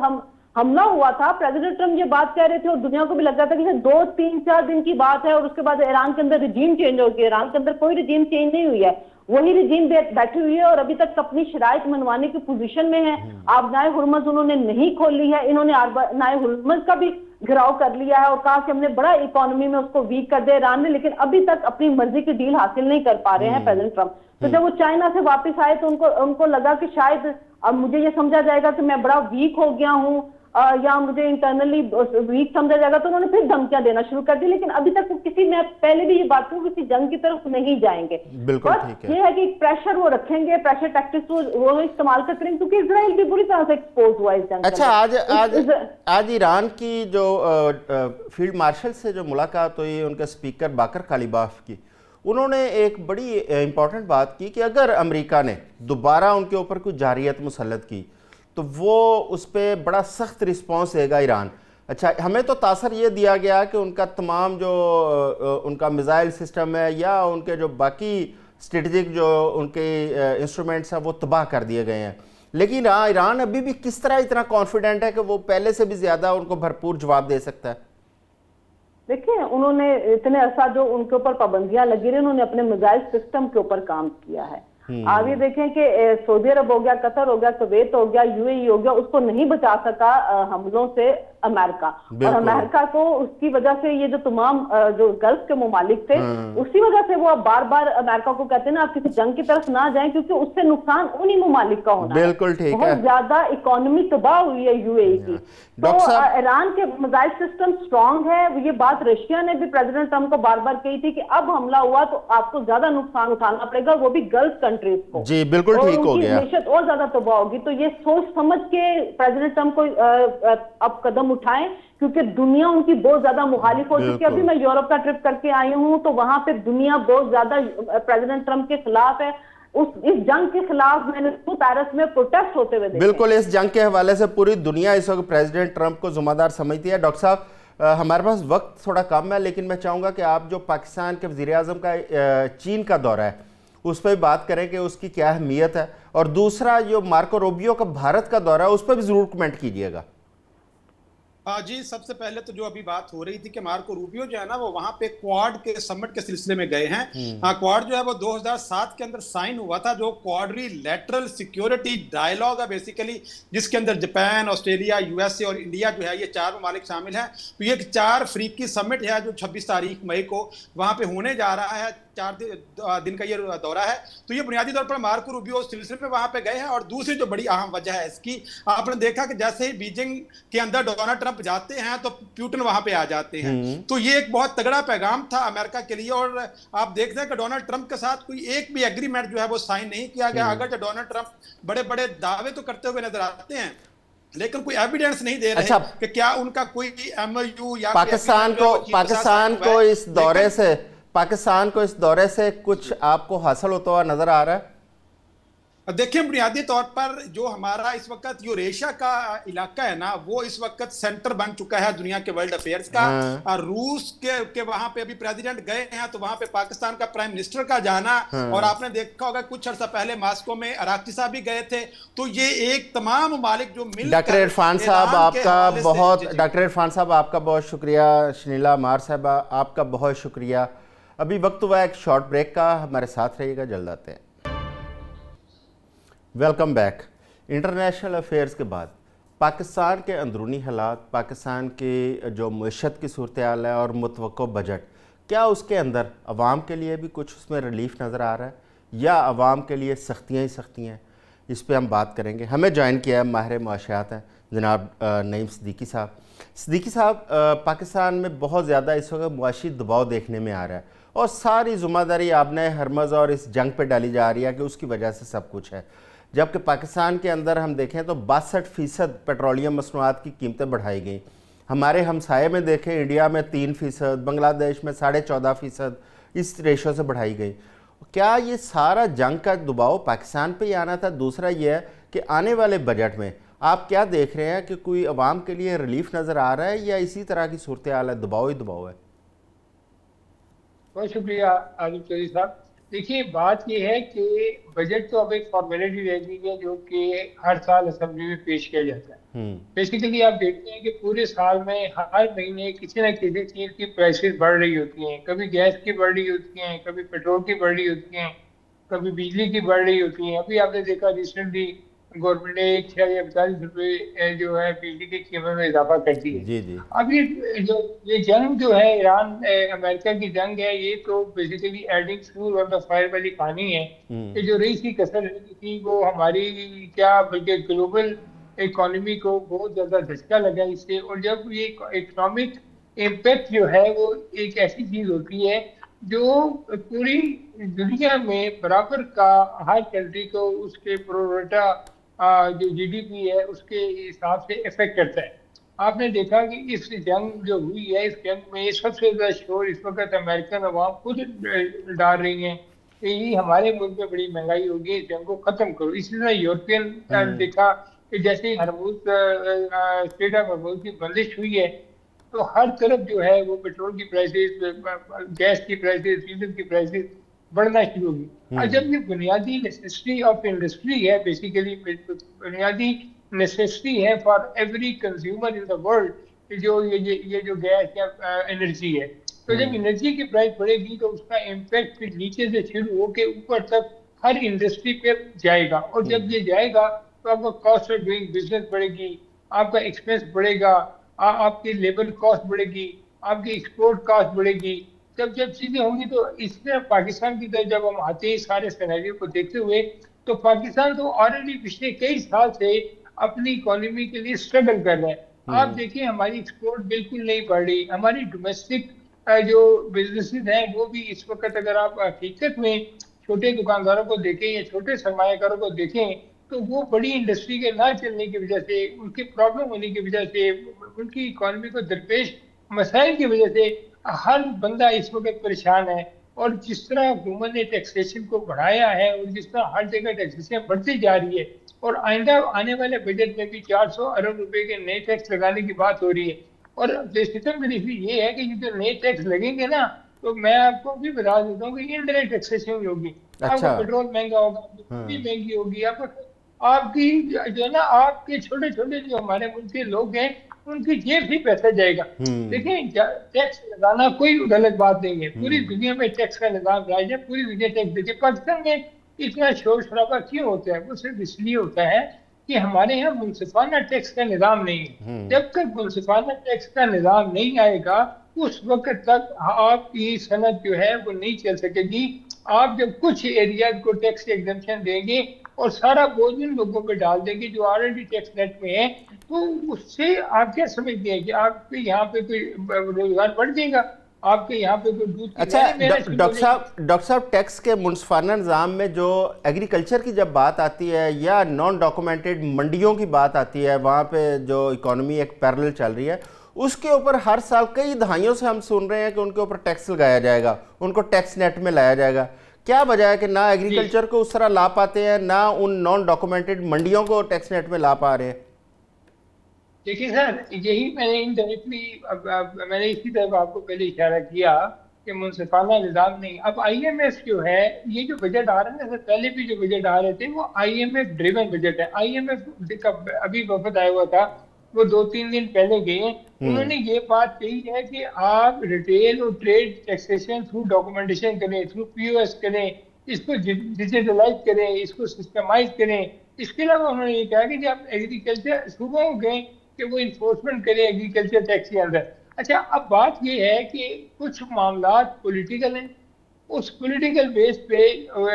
हमला हुआ था, प्रेसिडेंट ट्रम्प ये बात कह रहे थे और दुनिया को भी लग रहा था कि ये 2-3-4 दिन की बात है और उसके बाद ईरान के अंदर रिजीम चेंज हो गया। ईरान के अंदर कोई रिजीम चेंज नहीं हुई है, वही रिजीम बैठी हुई है और अभी तक अपनी शराइत मनवाने की पोजीशन में है। आबनाए हुर्मुज़ उन्होंने नहीं खोली है, इन्होंने आबनाए हुर्मुज़ का भी घिराव कर लिया है और कहा कि हमने बड़ा इकोनॉमी में उसको वीक कर दिया ईरान ने, लेकिन अभी तक अपनी मर्जी की डील हासिल नहीं कर पा रहे हैं प्रेसिडेंट ट्रम्प। तो जब वो चाइना से वापस आए तो उनको लगा कि शायद अब मुझे ये समझा जाएगा कि मैं बड़ा वीक हो गया हूँ या मुझे इंटरनली वीक समझा जाएगा, तो उन्होंने फिर धमकियां देना शुरू कर दी। लेकिन अभी तक वो मैं पहले भी ये बात कहूँ, किसी जंग की तरफ नहीं जाएंगे।
बिल्कुल ठीक है।
ये है कि प्रेशर वो रखेंगे, प्रेशर टैक्टिक्स वो इस्तेमाल करते रहेंगे, क्योंकि इजराइल भी बुरी तरह से एक्सपोज हुआ इस जंग।
अच्छा, आज ईरान की जो फील्ड मार्शल से जो मुलाकात हुई, उनके स्पीकर बाकर कालिबाफ की, उन्होंने एक बड़ी इंपॉर्टेंट बात की कि अगर अमेरिका ने दोबारा उनके ऊपर कोई जारियत मुसल्लत की तो वो उस पर बड़ा सख्त रिस्पॉन्स देगा ईरान। अच्छा, हमें तो तासर ये दिया गया कि उनका तमाम जो उनका मिसाइल सिस्टम है या उनके जो बाकी स्ट्रेटजिक जो उनके इंस्ट्रूमेंट्स हैं वो तबाह कर दिए गए हैं, लेकिन ईरान अभी भी किस तरह इतना कॉन्फिडेंट है कि वो पहले से भी ज़्यादा उनको भरपूर जवाब दे सकता है?
देखिए, उन्होंने इतने अरसा जो उनके ऊपर पाबंदियां लगी रही, उन्होंने अपने मिसाइल सिस्टम के ऊपर काम किया है। आप ये देखें कि सऊदी अरब हो गया, कतर हो गया, कुवैत हो गया, यूएई हो गया, उसको नहीं बचा सका हमलों से अमेरिका। और अमेरिका को उसकी वजह से ये जो तमाम जो गल्फ के मुमालिक थे, उसी वजह से वो अब बार बार अमेरिका को कहते हैं ना, आप किसी जंग की तरफ ना जाएं, क्योंकि उससे नुकसान उन्हीं मुमालिक का होना है।
बिल्कुल ठीक है।
बहुत ज्यादा इकोनॉमी तबाह हुई है यूएई की। तो ईरान के मिसाइल सिस्टम स्ट्रांग है। ये बात रशिया ने भी प्रेसिडेंट ट्रम्प को बार बार कही थी कि अब हमला हुआ तो आपको ज्यादा नुकसान उठाना पड़ेगा, वो भी गल्फ कंट्रीज को।
जी बिल्कुल ठीक हो गया।
मैशत और ज्यादा तबाह होगी। तो ये सोच समझ के प्रेसिडेंट ट्रम्प को अब कदम उठाएं, क्योंकि दुनिया उनकी बहुत ज्यादा मुखालिफ हो चुकी है। अभी मैं यूरोप का ट्रिप करके आई हूं तो वहां पे दुनिया बहुत ज्यादा प्रेसिडेंट ट्रम्प के खिलाफ है। इस जंग के खिलाफ मैंने पेरिस में प्रोटेस्ट होते हुए देखे।
बिल्कुल, इस जंग के हवाले से पूरी दुनिया इस वक्त प्रेसिडेंट ट्रम्प को जिम्मेदार समझती है। डॉक्टर साहब, हमारे पास वक्त थोड़ा कम है, लेकिन मैं चाहूँगा कि आप जो पाकिस्तान के वज़ीर-ए-आज़म का चीन का दौरा है उस पर बात करें कि उसकी क्या अहमियत है, और दूसरा जो मार्को रूबियो का भारत का दौरा है उस पर भी ज़रूर कमेंट कीजिएगा।
जी, सबसे पहले तो जो अभी बात हो रही थी कि मार्को रूबियो जो है ना, वो वहां पे क्वाड के समिट के सिलसिले में गए हैं। क्वाड जो है वो 2007 के अंदर साइन हुआ था, जो क्वाड्री लेटरल सिक्योरिटी डायलॉग है बेसिकली, जिसके अंदर जापान, ऑस्ट्रेलिया, यूएसए और इंडिया जो है, ये 4 ममालिक शामिल हैं। तो ये 4 अफ्रीकी समिट है जो 26 तारीख मई को वहां पे होने जा रहा है। 4 दिन का ये दौरा है। तो ये बुनियादी तौर पर मार्को रूबियो सिलसिले में वहां पे गए हैं। और दूसरी जो बड़ी अहम वजह है इसकी, आपने देखा कि जैसे ही बीजिंग के अंदर डोनाल्ड ट्रंप जाते हैं तो पुतिन वहां पे आ जाते हैं। तो ये एक बहुत तगड़ा पैगाम था अमेरिका के लिए। और आप देखते हैं कि डोनाल्ड ट्रंप के साथ कोई एक भी एग्रीमेंट जो है वो साइन नहीं किया गया। अगर जो डोनाल्ड ट्रंप बड़े बड़े दावे तो करते हुए नजर आते हैं, लेकिन कोई एविडेंस नहीं दे रहे कि क्या उनका कोई एमओयू या
पाकिस्तान को इस दौरे से कुछ आपको हासिल होता हुआ नजर आ रहा है?
देखिए, बुनियादी तौर पर जो हमारा इस वक्त यूरेशिया का इलाका है ना, वो इस वक्त सेंटर बन चुका है दुनिया के वर्ल्ड अफेयर्स का। रूस के वहां पे अभी प्रेसिडेंट गए हैं, तो वहां पे पाकिस्तान का प्राइम मिनिस्टर का जाना, और आपने देखा होगा कुछ अर्सा पहले मॉस्को में अराक्ची साहब भी गए थे। तो ये एक तमाम ममालिक जो मिलकर
डॉक्टर इरफान साहब आपका बहुत शुक्रिया। शनीला मार साहबा आपका बहुत शुक्रिया। अभी वक्त हुआ एक शॉर्ट ब्रेक का, हमारे साथ रहिएगा, जल्द आते हैं। Welcome back. इंटरनेशनल अफेयर्स के बाद पाकिस्तान के अंदरूनी हालात, पाकिस्तान की जो मईशत की सूरत हाल है और मुतवक्को बजट, क्या उसके अंदर अवाम के लिए भी कुछ उसमें रिलीफ नज़र आ रहा है या अवाम के लिए सख्तियाँ ही सख्तियाँ हैं? इस पर हम बात करेंगे। हमें ज्वाइन किया है माहिर मुआशियात हैं जनाब नईम सिद्दीकी साहब। सिद्दीकी साहब, पाकिस्तान में बहुत ज़्यादा इस वक्त मुआशी दबाव देखने में आ रहा है और सारी ज़िम्मेदारी आबनाए हुर्मुज़ और इस जंग पर डाली जा रही है कि उसकी वजह से सब कुछ है। जबकि पाकिस्तान के अंदर हम देखें तो 62% पेट्रोलियम मसनूआत की कीमतें बढ़ाई गई। हमारे हमसाये में देखें, इंडिया में 3%, बांग्लादेश में 14.5% इस रेशो से बढ़ाई गई। क्या ये सारा जंग का दबाव पाकिस्तान पे ही आना था? दूसरा ये है कि आने वाले बजट में आप क्या देख रहे हैं कि कोई अवाम के लिए रिलीफ नज़र आ रहा है या इसी तरह की सूरत हाल है, दबाव ही दबाव है?
बहुत शुक्रिया आदित्य जी साहब। देखिए बात ये है कि बजट तो अब एक फॉर्मेलिटी रह गई है जो कि हर साल असेंबली में पेश किया जाता है। बेसिकली आप देखते हैं कि पूरे साल में हर महीने किसी न किसी चीज की प्राइसेस बढ़ रही होती हैं। कभी गैस की बढ़ रही होती हैं, कभी पेट्रोल की बढ़ रही होती हैं, कभी बिजली की बढ़ रही होती हैं। अभी आपने देखा रिसेंटली गवर्नमेंट ने 46 जो है बिजली की कीमत में इजाफा कर दी है।
जी जी।
अब ये जंग जो है ईरान अमेरिका की जंग है, ये तो basically adding fuel on the fire वाली कहानी है कि जो रही थी कसर रही थी वो हमारी क्या बल्कि ग्लोबल इकोनॉमी को बहुत ज्यादा झटका लगा इससे। और जब ये इकोनॉमिक इम्पैक्ट जो है वो एक ऐसी चीज होती है जो पूरी दुनिया में बराबर का हर कंट्री को उसके प्रोरेटा जो जीडीपी है उसके हिसाब से इफेक्ट करता है। आपने देखा कि इस जंग जो हुई है, इस जंग में सबसे ज्यादा शोर इस वक्त अमेरिकन अवाम खुद डाल रही हैं कि ये हमारे मुल्क में बड़ी महंगाई होगी, इस जंग को खत्म करो। इसी तरह यूरोपियन देखा कि जैसे ही हरमुज स्ट्रेट ऑफ हरमुज की बंदिश हुई है तो हर तरफ जो है वो पेट्रोल की प्राइसेस, गैस की प्राइसेस, डीजल की प्राइसेस बढ़ना शुरू होगी। और जब ये बुनियादी नेसेसिटी ऑफ इंडस्ट्री है, बेसिकली बुनियादी नेसेसिटी है for every consumer in the world, जो ये जो गैस या एनर्जी है, तो जब एनर्जी की प्राइस बढ़ेगी तो उसका इम्पैक्ट फिर नीचे से शुरू होकर ऊपर तक हर इंडस्ट्री पे जाएगा। और जब ये जाएगा तो आपका कॉस्ट ऑफ डूइंग बिजनेस बढ़ेगी, आपका एक्सपेंस बढ़ेगा, आपकी लेबर कॉस्ट बढ़ेगी, आपकी एक्सपोर्ट कॉस्ट बढ़ेगी। जब जब चीजें होंगी तो इसमें पाकिस्तान की तरफ जब हम आते हैं सारे सिनेरियो को देखते हुए, तो पाकिस्तान तो ऑलरेडी पिछले कई साल से अपनी इकोनॉमी के लिए स्ट्रगल कर रहा है। आप देखिए हमारी एक्सपोर्ट बिल्कुल नहीं बढ़ रही, हमारी डोमेस्टिक जो बिजनेसेस हैं वो भी इस वक्त अगर आप हकीकत में छोटे दुकानदारों को देखें या छोटे सरमायाकारों को देखें तो वो बड़ी इंडस्ट्री के ना चलने की वजह से, उनकी प्रॉब्लम होने की वजह से, उनकी इकोनॉमी को दरपेश मसाइल की वजह से हर बंदा इस वक्त परेशान है। और जिस तरह हुकूमत ने टैक्सेशन को बढ़ाया है और जिस तरह हर जगह टैक्सेशन बढ़ती जा रही है और आइंदा आने वाले बजट में भी 400 अरब रुपए के नए टैक्स लगाने की बात हो रही है। और सिस्टम में ये है कि जो नए टैक्स लगेंगे ना, तो मैं आपको भी बता देता हूँ कि इनडायरेक्ट टैक्सेशन होगी। आपका पेट्रोल महंगा होगा, बिजली महंगी होगी, आपकी जो है ना, आपके छोटे छोटे जो हमारे मुल्क के लोग हैं उनकी जेब से पैसा जाएगा। देखिए टैक्स लगाना कोई गलत बात नहीं है, पूरी दुनिया में टैक्स का निजाम राज है, पूरी दुनिया टैक्स देती है। पाकिस्तान में इतना शोर शराबा क्यों होता है? वो सिर्फ इसलिए होता है कि हमारे यहाँ मुनसिफाना टैक्स का निजाम नहीं है। जब तक मुनसिफाना टैक्स का निजाम नहीं आएगा उस वक्त तक आपकी सनत जो है वो नहीं चल सकेगी। आप जब कुछ एरिया को टैक्स एग्जम्पशन देंगे और सारा बोझ उन लोगों पे डाल देंगे जो ऑलरेडी टैक्स नेट में है, तो उससे आप क्या समझते हैं कि आपके यहाँ पे कोई रोजगार बढ़ जाएगा? आपके यहाँ पे कोई दूध की
अच्छा डॉक्टर साहब टैक्स के मुनसिफाना निज़ाम में जो एग्रीकल्चर की जब बात आती है या नॉन डॉक्यूमेंटेड मंडियों की बात आती है, वहाँ पे जो इकोनॉमी एक पैरेलल चल रही है, उसके ऊपर हर साल कई दहाइयों से हम सुन रहे हैं कि उनके ऊपर टैक्स लगाया जाएगा, उनको टैक्स नेट में लाया जाएगा। क्या वजह है कि ना एग्रीकल्चर को उस तरह ला पाते हैं, ना उन नॉन डॉक्यूमेंटेड मंडियों को टैक्स नेट में ला पा रहे हैं?
देखिए सर, यही मैंने इनडायरेक्टली मैंने इसी तरफ आपको पहले इशारा किया कि मुनसिफाना निज़ाम नहीं। अब IMF जो है, ये जो बजट आ रहा है ना, पहले भी जो बजट आ रहे थे वो IMF ड्रिवन बजट है। IMF का अभी वफद आया हुआ था, वो 2-3 दिन पहले गए। उन्होंने ये बात कही है कि आप रिटेल और ट्रेड टैक्सेशन थ्रू डॉक्यूमेंटेशन करें, थ्रू POS करें, इसको डिजिटलाइज करें, इसको सिस्टमाइज करें। इसके अलावा उन्होंने ये कहा कि जब एग्रीकल्चर सुबह गए कि वो इन्फोर्समेंट करें एग्रीकल्चर टैक्स के अंदर। अच्छा, अब बात ये है कि कुछ मामला पॉलिटिकल हैं, उस पॉलिटिकल बेस पे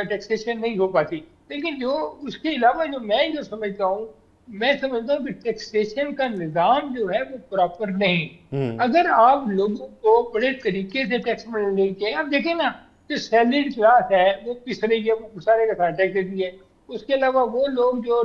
टैक्सेशन नहीं हो पाती। लेकिन जो उसके अलावा जो मैं जो समझता हूँ, मैं समझता हूँ कि टैक्सेशन का निजाम जो है वो प्रॉपर नहीं। अगर आप लोगों को बड़े तरीके से टैक्स में लेके, आप देखें ना, जो सैलरीड क्लास है वो पिस रही है, वो सारे का सारा टैक्स देती है। उसके अलावा वो लोग जो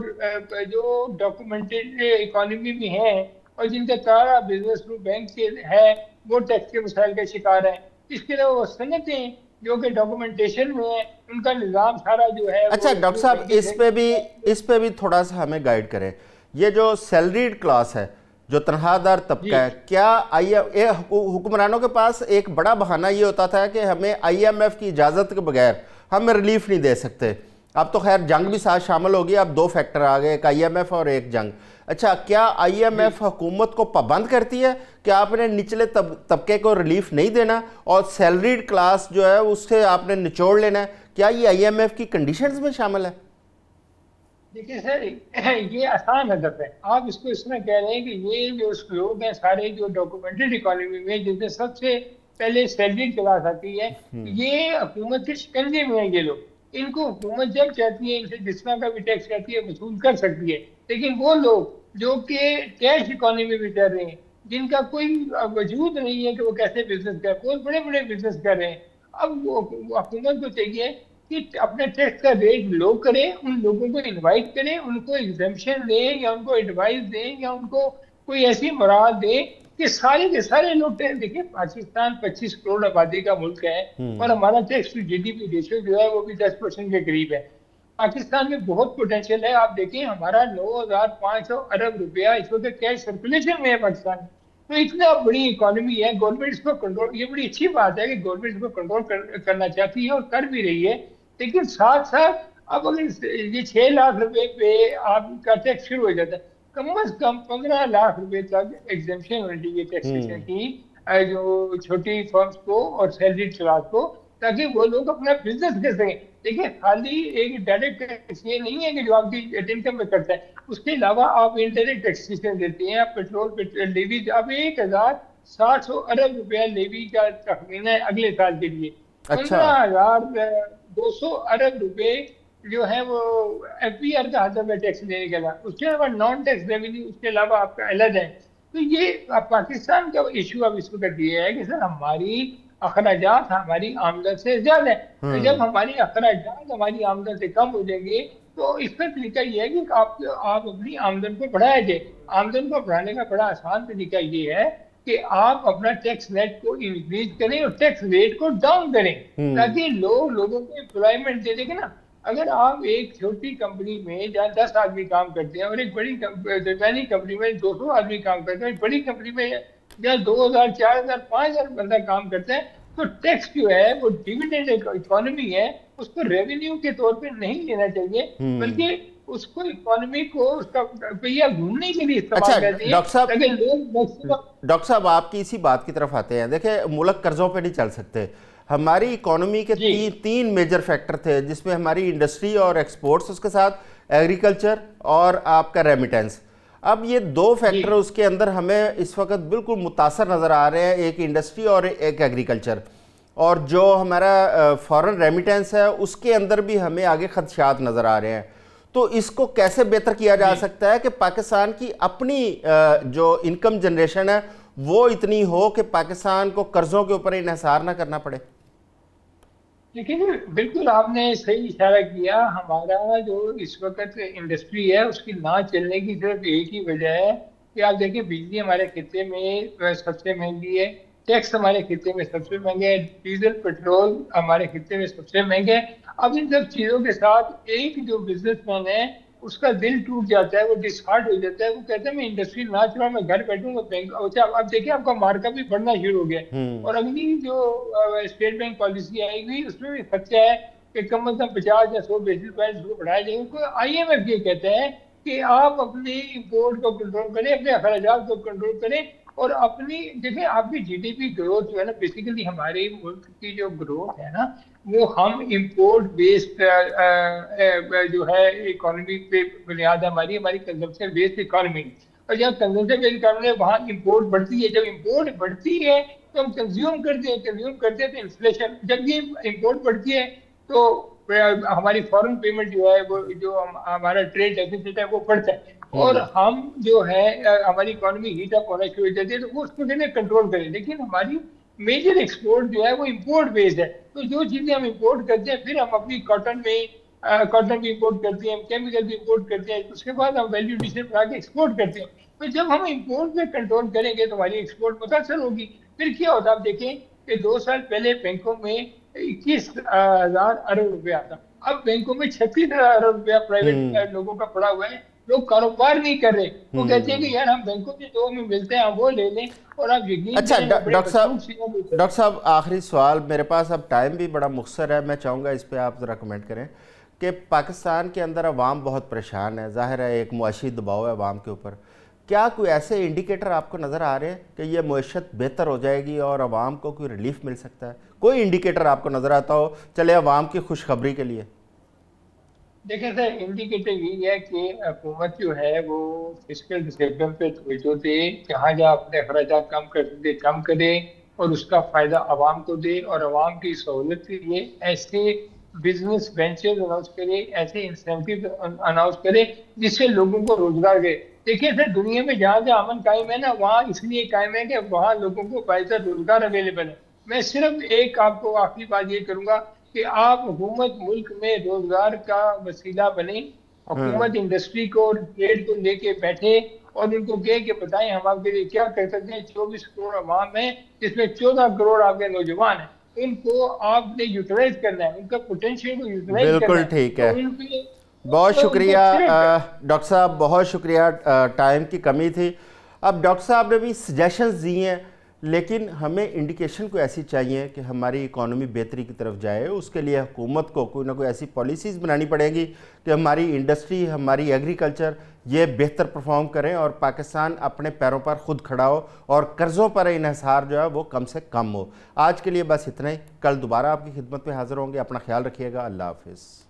डॉक्यूमेंटेड इकोनॉमी में हैं और जिनका सारा बिजनेस थ्रू बैंक से है, वो टैक्स के मसाइल का शिकार है। इसके अलावा वो सनतें जो कि डॉक्यूमेंटेशन में है, उनका निज़ाम सारा जो है। अच्छा
डॉक्टर साहब, इस पे भी थोड़ा सा हमें गाइड करें। ये जो सैलरीड क्लास है, जो तनख्वाहदार तबका है, क्या हुक्मरानों के पास एक बड़ा बहाना ये होता था कि हमें IMF की इजाज़त के बगैर हम रिलीफ नहीं दे सकते। अब तो खैर जंग भी साथ शामिल होगी, अब 2 फैक्टर आ गए, एक IMF और एक जंग। अच्छा, क्या IMF हुकूमत को पाबंद करती है कि आपने निचले तबके को रिलीफ नहीं देना और सैलरीड क्लास जो है उससे आपने निचोड़ लेना है? क्या ये IMF की कंडीशंस में शामिल है?
देखिए सर, ये आसान हदफ है। आप इसको इस तरह कह रहे हैं कि ये जो लोग हैं सारे जो डॉक्यूमेंटेड इकोनॉमी में जिनसे सबसे पहले सैलरी क्लास आती है, ये हुकूमत के शिकंजे में है ये लोग। इनको हुकूमत जब चाहती है इनसे जिस तरह का भी टैक्स चाहती है वसूल कर सकती है। लेकिन वो लोग जो कि कैश इकोनॉमी में चल रहे हैं, जिनका कोई वजूद नहीं है कि वो कैसे बिजनेस कर, बहुत बड़े बड़े बिजनेस कर रहे हैं, अब वो हुकूमत को चाहिए कि अपने टैक्स का रेट लो करें, उन लोगों को इनवाइट करें, उनको एग्जेम्पशन दें या उनको एडवाइस दें या उनको कोई ऐसी मुराद दें कि सारे के सारे लोग टैक्स। देखिए, पाकिस्तान 25 करोड़ आबादी का मुल्क है और हमारा टैक्स टू GDP रेशियो जो है वो भी 10% के करीब है। पाकिस्तान में बहुत पोटेंशियल है। आप देखें, हमारा 9,500 अरब रुपया इस वक्त कैश सर्कुलेशन में है पाकिस्तान में। तो इतना बड़ी इकोनॉमी है, गवर्नमेंट इसको कंट्रोल, ये बड़ी अच्छी बात है कि गवर्नमेंट इसको कंट्रोल करना चाहती है और कर भी रही है। लेकिन साथ साथ अब अगर ये 6 लाख रुपए पे आपका टैक्स शुरू हो जाता है, कम से कम 15 लाख रुपए तक एग्जेम्पशन होनी चाहिए टैक्सेशन की जो छोटी फर्म्स को और सैलरी क्लास को, ताकि वो लोग अपना बिजनेस कर सकें। देखिए, खाली एक डायरेक्ट टैक्स ये नहीं है कि जो आपकी इनकम में करता है, उसके अलावा आप इनडायरेक्ट टैक्सेशन देते हैं। आप पेट्रोल लेवी, अब 1,700 अरब रुपया लेवी का तखमीना है अगले साल के लिए। 15,200 अरब रुपए जो है वो FBR का हद में टैक्स देने के बाद, उसके अलावा नॉन टैक्स रेवेन्यू उसके अलावा आपका अलग है। तो ये पाकिस्तान का इशू अब इस वक्त ये है कि सर हमारी अखराजात हमारी आमदन से ज्यादा है। तो जब हमारी अखराजात हमारी आमदन से कम हो जाएंगे तो इसका तरीका ये है कि आप अपनी आमदन को बढ़ाया जाए। आमदन को बढ़ाने का बड़ा आसान तरीका ये है कि आप अपना टैक्स नेट को इंक्रीज करें और टैक्स रेट को डाउन करें, ताकि लोगों को एम्प्लॉयमेंट दे देंगे ना। अगर आप एक छोटी कंपनी में जहाँ 10 आदमी काम करते हैं और एक बड़ी दरमियानी कंपनी में 200 आदमी काम करते हैं, बड़ी कंपनी में जहाँ 2,000, 4,000, 5,000 बंदा काम करता है, तो टैक्स जो है वो डिविडेंड इकोनॉमी है, उसको रेवेन्यू के तौर पे नहीं लेना चाहिए, बल्कि उसको इकोनॉमी को उसका पहिया घूमने के लिए इस्तेमाल करते हैं।
डॉक्टर साहब आपकी इसी बात की तरफ आते हैं। देखिए, मुल्क कर्जों पे नहीं चल सकते। हमारी इकोनॉमी के तीन मेजर फैक्टर थे, जिसमें हमारी इंडस्ट्री और एक्सपोर्ट्स, उसके साथ एग्रीकल्चर और आपका रेमिटेंस। अब ये 2 फैक्टर उसके अंदर हमें इस वक्त बिल्कुल मुतासर नज़र आ रहे हैं, एक इंडस्ट्री और एक एग्रीकल्चर। और जो हमारा फॉरेन रेमिटेंस है उसके अंदर भी हमें आगे खदशात नज़र आ रहे हैं। तो इसको कैसे बेहतर किया जा सकता है कि पाकिस्तान की अपनी जो इनकम जनरेशन है वो इतनी हो कि पाकिस्तान को कर्जों के ऊपर इन्हिसार ना करना पड़े?
लेकिन बिल्कुल आपने सही इशारा किया। हमारा जो इस वक्त इंडस्ट्री है उसकी ना चलने की सिर्फ एक ही वजह है कि आप देखिए, बिजली हमारे खिते में सबसे महंगी है, टैक्स हमारे खिते में सबसे महंगे है, डीजल पेट्रोल हमारे खिते में सबसे महंगे है। अब इन सब चीज़ों के साथ एक जो बिजनेसमैन है उसका दिल टूट जाता है, वो डिसहार्ट हो जाता है, वो कहता है मैं इंडस्ट्री ना चलाऊं, मैं घर बैठूंगा बैंक। अच्छा, अब देखिए आपका मार्का भी बढ़ना शुरू हो गया और अगली जो स्टेट बैंक पॉलिसी आएगी उसमें भी खर्चा है कि कम से कम 50 या 100 बेसिस पॉइंट उसको बढ़ाया जाएगा। उनको IMF ये कहते हैं कि आप अपने इम्पोर्ट को कंट्रोल करें, अपने अखराजात को कंट्रोल करें और अपनी देखिए आपकी GDP ग्रोथ जो है ना, बेसिकली हमारे मुल्क की जो ग्रोथ है ना, वो हम इंपोर्ट बेस्ड जो है इकोनॉमी पे बुनियाद है हमारी कंजम्पशन बेस्ड इकोनॉमी। और जब कंजम्पशन बेस्ड इकोनॉमी है वहाँ इंपोर्ट बढ़ती है, जब इंपोर्ट बढ़ती है तो हम कंज्यूम करते हैं तो इन्फ्लेशन, जब ये इंपोर्ट बढ़ती है तो हमारी फॉरेन पेमेंट जो है वो जो हमारा ट्रेड डेफिसिट है वो बढ़ता है और हम जो है हमारी इकोनॉमी हीट अप होना शुरू हो जाती है, तो वो उसको कहते हैं कंट्रोल करें। लेकिन हमारी मेजर एक्सपोर्ट जो है वो इंपोर्ट बेस्ड है, तो जो चीजें हम इंपोर्ट करते हैं फिर हम अपनी कॉटन भी इंपोर्ट करते हैं, केमिकल भी इंपोर्ट करते हैं, उसके बाद हम वैल्यू एडिशन बना के एक्सपोर्ट करते हैं। तो जब हम इंपोर्ट पे कंट्रोल करेंगे तो हमारी एक्सपोर्ट मुतासर होगी। फिर क्या होता है, आप देखें कि 2 साल पहले बैंकों में 21,000 अरब रुपया आता, अब बैंकों में 36,000 अरब रुपया प्राइवेट लोगों का पड़ा हुआ है लोग कारोबार नहीं कर रहे। वो कहते हैं कि यार हम बैंकों के दो में मिलते हैं, हम वो ले लें। और आप यकीन
अच्छा
करें, बड़े
डॉक्टर साहब,
बदसूख सी लोग-
डॉक्टर साहब आखिरी सवाल मेरे पास, अब टाइम भी बड़ा मुख्तसर है, मैं चाहूँगा इस पे आप ज़रा कमेंट करें कि पाकिस्तान के अंदर अवाम बहुत परेशान है, ज़ाहिर है एक मुआशी दबाव है अवाम के ऊपर। क्या कोई ऐसे इंडिकेटर आपको नज़र आ रहे हैं कि ये मईशत बेहतर हो जाएगी और अवाम को कोई रिलीफ मिल सकता है? कोई इंडिकेटर आपको नज़र आता हो चले अवाम की खुशखबरी के लिए?
देखिए सर, इंडिकेटर यही है कि हुकूमत जो है वो फिजिकल डिसिप्लिन पे तवज्जो दे, जहाँ जहाँ अपने अखराजात कम कर सकते कम करे, और उसका फायदा आवाम को दे, और आवाम की सहूलत के लिए ऐसे बिजनेस वेंचर्स अनाउंस करे, ऐसे इंसेंटिव अनाउंस करे जिससे लोगों को रोजगार दे। देखिए सर, दुनिया में जहाँ जहाँ अमन कायम है ना, वहाँ इसलिए कायम है कि वहाँ लोगों को बाइज़्ज़त रोजगार अवेलेबल है। मैं सिर्फ एक आपको आखिरी बात ये करूंगा कि आप हुकूमत मुल्क में रोजगार का वसीला बने, हुकूमत इंडस्ट्री को और ट्रेड को लेके बैठे और उनको कहे कि बताएं हम आपके लिए क्या कर सकते हैं। 24 करोड़ अवाम है, जिसमें 14 करोड़ आपके नौजवान हैं, इनको आपने यूटिलाइज करना है, उनका पोटेंशियल को यूटिलाइज करना
बिल्कुल
है।
ठीक
तो
है,
उनके
बहुत
तो उनको
शुक्रिया
सिर्फ
डॉक्टर साहब, बहुत शुक्रिया। टाइम की कमी थी। अब डॉक्टर साहब ने भी सजेशंस दी हैं, लेकिन हमें इंडिकेशन को ऐसी चाहिए कि हमारी इकॉनमी बेहतरी की तरफ जाए। उसके लिए हुकूमत को कोई ना कोई ऐसी पॉलिसीज़ बनानी पड़ेगी कि हमारी इंडस्ट्री, हमारी एग्रीकल्चर ये बेहतर परफॉर्म करें और पाकिस्तान अपने पैरों पर खुद खड़ा हो और कर्ज़ों पर इन्हिसार जो है वो कम से कम हो। आज के लिए बस इतना ही। कल दोबारा आपकी खिदमत में हाज़िर होंगे। अपना ख्याल रखिएगा। अल्लाह हाफिज़।